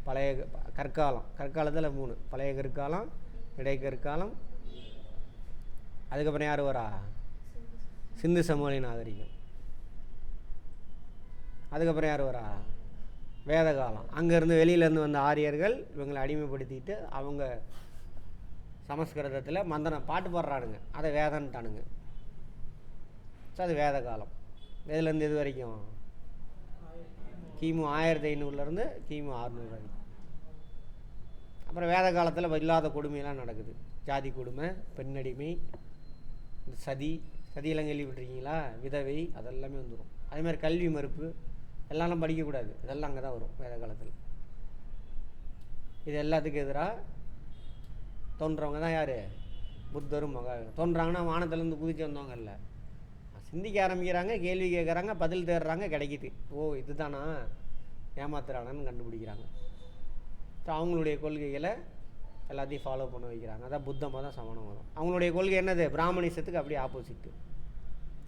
பழைய கற்காலம். கற்காலத்தில் 3: பழைய கற்காலம், இடைக்கற்காலம், அதுக்கப்புறம் யார் வரா? சிந்து சமவெளி நாகரிகம். அதுக்கப்புறம் யார் வரா? வேத காலம். அங்கேருந்து வெளியிலேருந்து வந்த ஆரியர்கள் இவங்களை அடிமைப்படுத்திட்டு அவங்க சமஸ்கிருதத்தில் மந்திரம் பாட்டு பாடுறானுங்க, அதை வேதன்ட்டானுங்க. ஸோ அது வேத காலம். இதுலேருந்து இது வரைக்கும் கிமு 1500லேருந்து கிமு 600 வரைக்கும். அப்புறம் வேத காலத்தில் இல்லாத கொடுமையெல்லாம் நடக்குது. ஜாதி கொடுமை, பெண்ணடிமை, சதியெல்லாம் கேள்விப்பட்டிருக்கீங்களா? விதவை, அதெல்லாமே வந்துடும். அதேமாதிரி கல்வி மறுப்பு, எல்லாம் படிக்கக்கூடாது, இதெல்லாம் அங்கே தான் வரும் வேத காலத்தில். இது எல்லாத்துக்கும் எதிராக தோன்றவங்க தான் யார்? புத்தரும் மகாவீரம். தோன்றாங்கன்னா வானத்திலேருந்து குதிச்சு வந்தவங்க இல்லை, சிந்திக்க ஆரம்பிக்கிறாங்க, கேள்வி கேட்குறாங்க, பதில் தேடுறாங்க, கிடைக்கிது. ஓ இதுதானா, ஏமாத்துறானு கண்டுபிடிக்கிறாங்க. ஸோ அவங்களுடைய கொள்கைகளை எல்லாத்தையும் ஃபாலோ பண்ண வைக்கிறாங்க. அதான் புத்த மதம், சமண மதம். அவங்களுடைய கொள்கை என்னது? பிராமணிசத்துக்கு அப்படியே ஆப்போசிட்டு.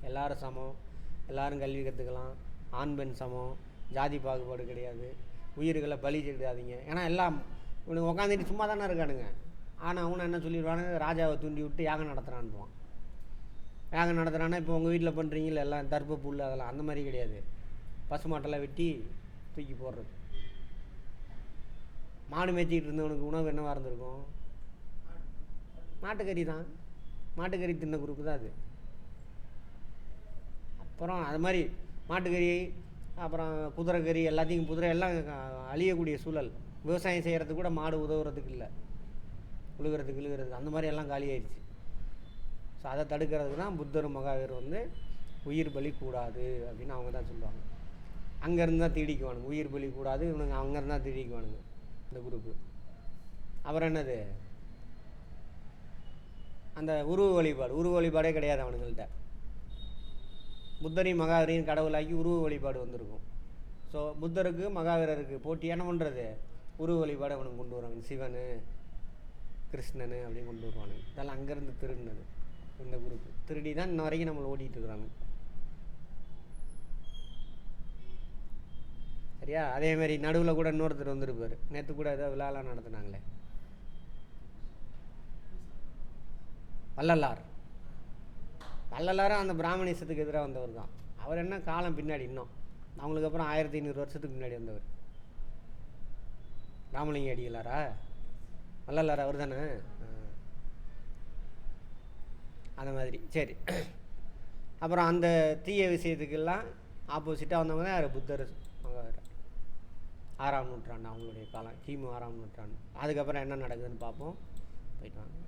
எல்லோரும் சமம், எல்லோரும் கல்வி கற்றுக்கலாம், ஆண் பெண் சமம், ஜாதி பாகுபாடு கிடையாது, உயிர்களை பலி செய்யாதீங்க. ஏன்னா எல்லாம் இவனுக்கு உட்காந்துட்டு சும்மா தானே இருக்கானுங்க. ஆனால் அவனை என்ன சொல்லிடுவானு? ராஜாவை தூண்டி விட்டு யாகம் நடத்துகிறான்னுவான். யாகம் நடத்துகிறான்னா இப்போ உங்கள் வீட்டில் பண்ணுறீங்களா எல்லாம் தர்ப்ப புல் அதெல்லாம், அந்த மாதிரி கிடையாது. பசுமாட்டெல்லாம் வெட்டி தூக்கி போடுறது. மாடு மேய்ச்சிக்கிட்டு இருந்தவனுக்கு உணவு என்னவாக இருந்திருக்கும்? மாட்டுக்கறி தான். மாட்டுக்கறி தின்ன குரூப்பு தான் அது. அப்புறம் அது மாதிரி மாட்டுக்கறி, அப்புறம் குதிரைக்கறி, எல்லாத்தையும் குதிரை எல்லாம் அழியக்கூடிய சூழல். விவசாயம் செய்கிறதுக்கு கூட மாடு உதவுறதுக்கு இல்லை, உழுகிறதுக்கு அந்த மாதிரி எல்லாம் காலியாயிடுச்சு. ஸோ அதை தடுக்கிறதுக்கு தான் புத்தரும் மகாவீரம் வந்து உயிர் பலி கூடாது அப்படின்னு அவங்க தான் சொல்லுவாங்க. அங்கேருந்து தான் தீடிக்குவானுங்க, உயிர் பலி கூடாது, இவனுங்க அங்கேருந்து தான் தீடிக்குவானுங்க இந்த குரூப்பு. அப்புறம் என்னது? அந்த உருவ வழிபாடே கிடையாது அவனுங்கள்ட்ட. புத்தரையும் மகாவீரையும் கடவுளாக்கி உருவ வழிபாடு வந்திருக்கும். ஸோ புத்தருக்கு மகாவீரருக்கு போட்டி என்ன பண்ணுறது? உருவ வழிபாடு அவனுக்கு கொண்டு வருவாங்க. சிவன், கிருஷ்ணன் அப்படின்னு கொண்டு வருவானுங்க. இதெல்லாம் அங்கேருந்து திருடினது இந்த குரூப்பு. திருடி தான் இன்ன வரைக்கும் நம்மளை ஓட்டிகிட்டு இருக்கிறாங்க. சரியா? அதேமாரி நடுவில் கூட இன்னொருத்தர் வந்துருப்பார். நேற்று கூட ஏதோ விழாலாம் நடத்துனாங்களே, வள்ளலார். வள்ளலாரும் அந்த பிராமணிசத்துக்கு எதிராக வந்தவர் தான். அவர் என்ன காலம் பின்னாடி, இன்னும் அவங்களுக்கு அப்புறம் 1500 வருஷத்துக்கு முன்னாடி வந்தவர். ராமலிங்க அடிகளாரா? வள்ளலார் அவர் தானே. அந்த மாதிரி. சரி, அப்புறம் அந்த தீய விஷயத்துக்கெல்லாம் ஆப்போசிட்டாக வந்தவங்க தான் யார்? புத்தர். அவங்க 6ஆம் நூற்றாண்டு அவங்களுடைய காலம், கிமு 6ஆம் நூற்றாண்டு. அதுக்கப்புறம் என்ன நடக்குதுன்னு பார்ப்போம். போயிட்டு வாங்க.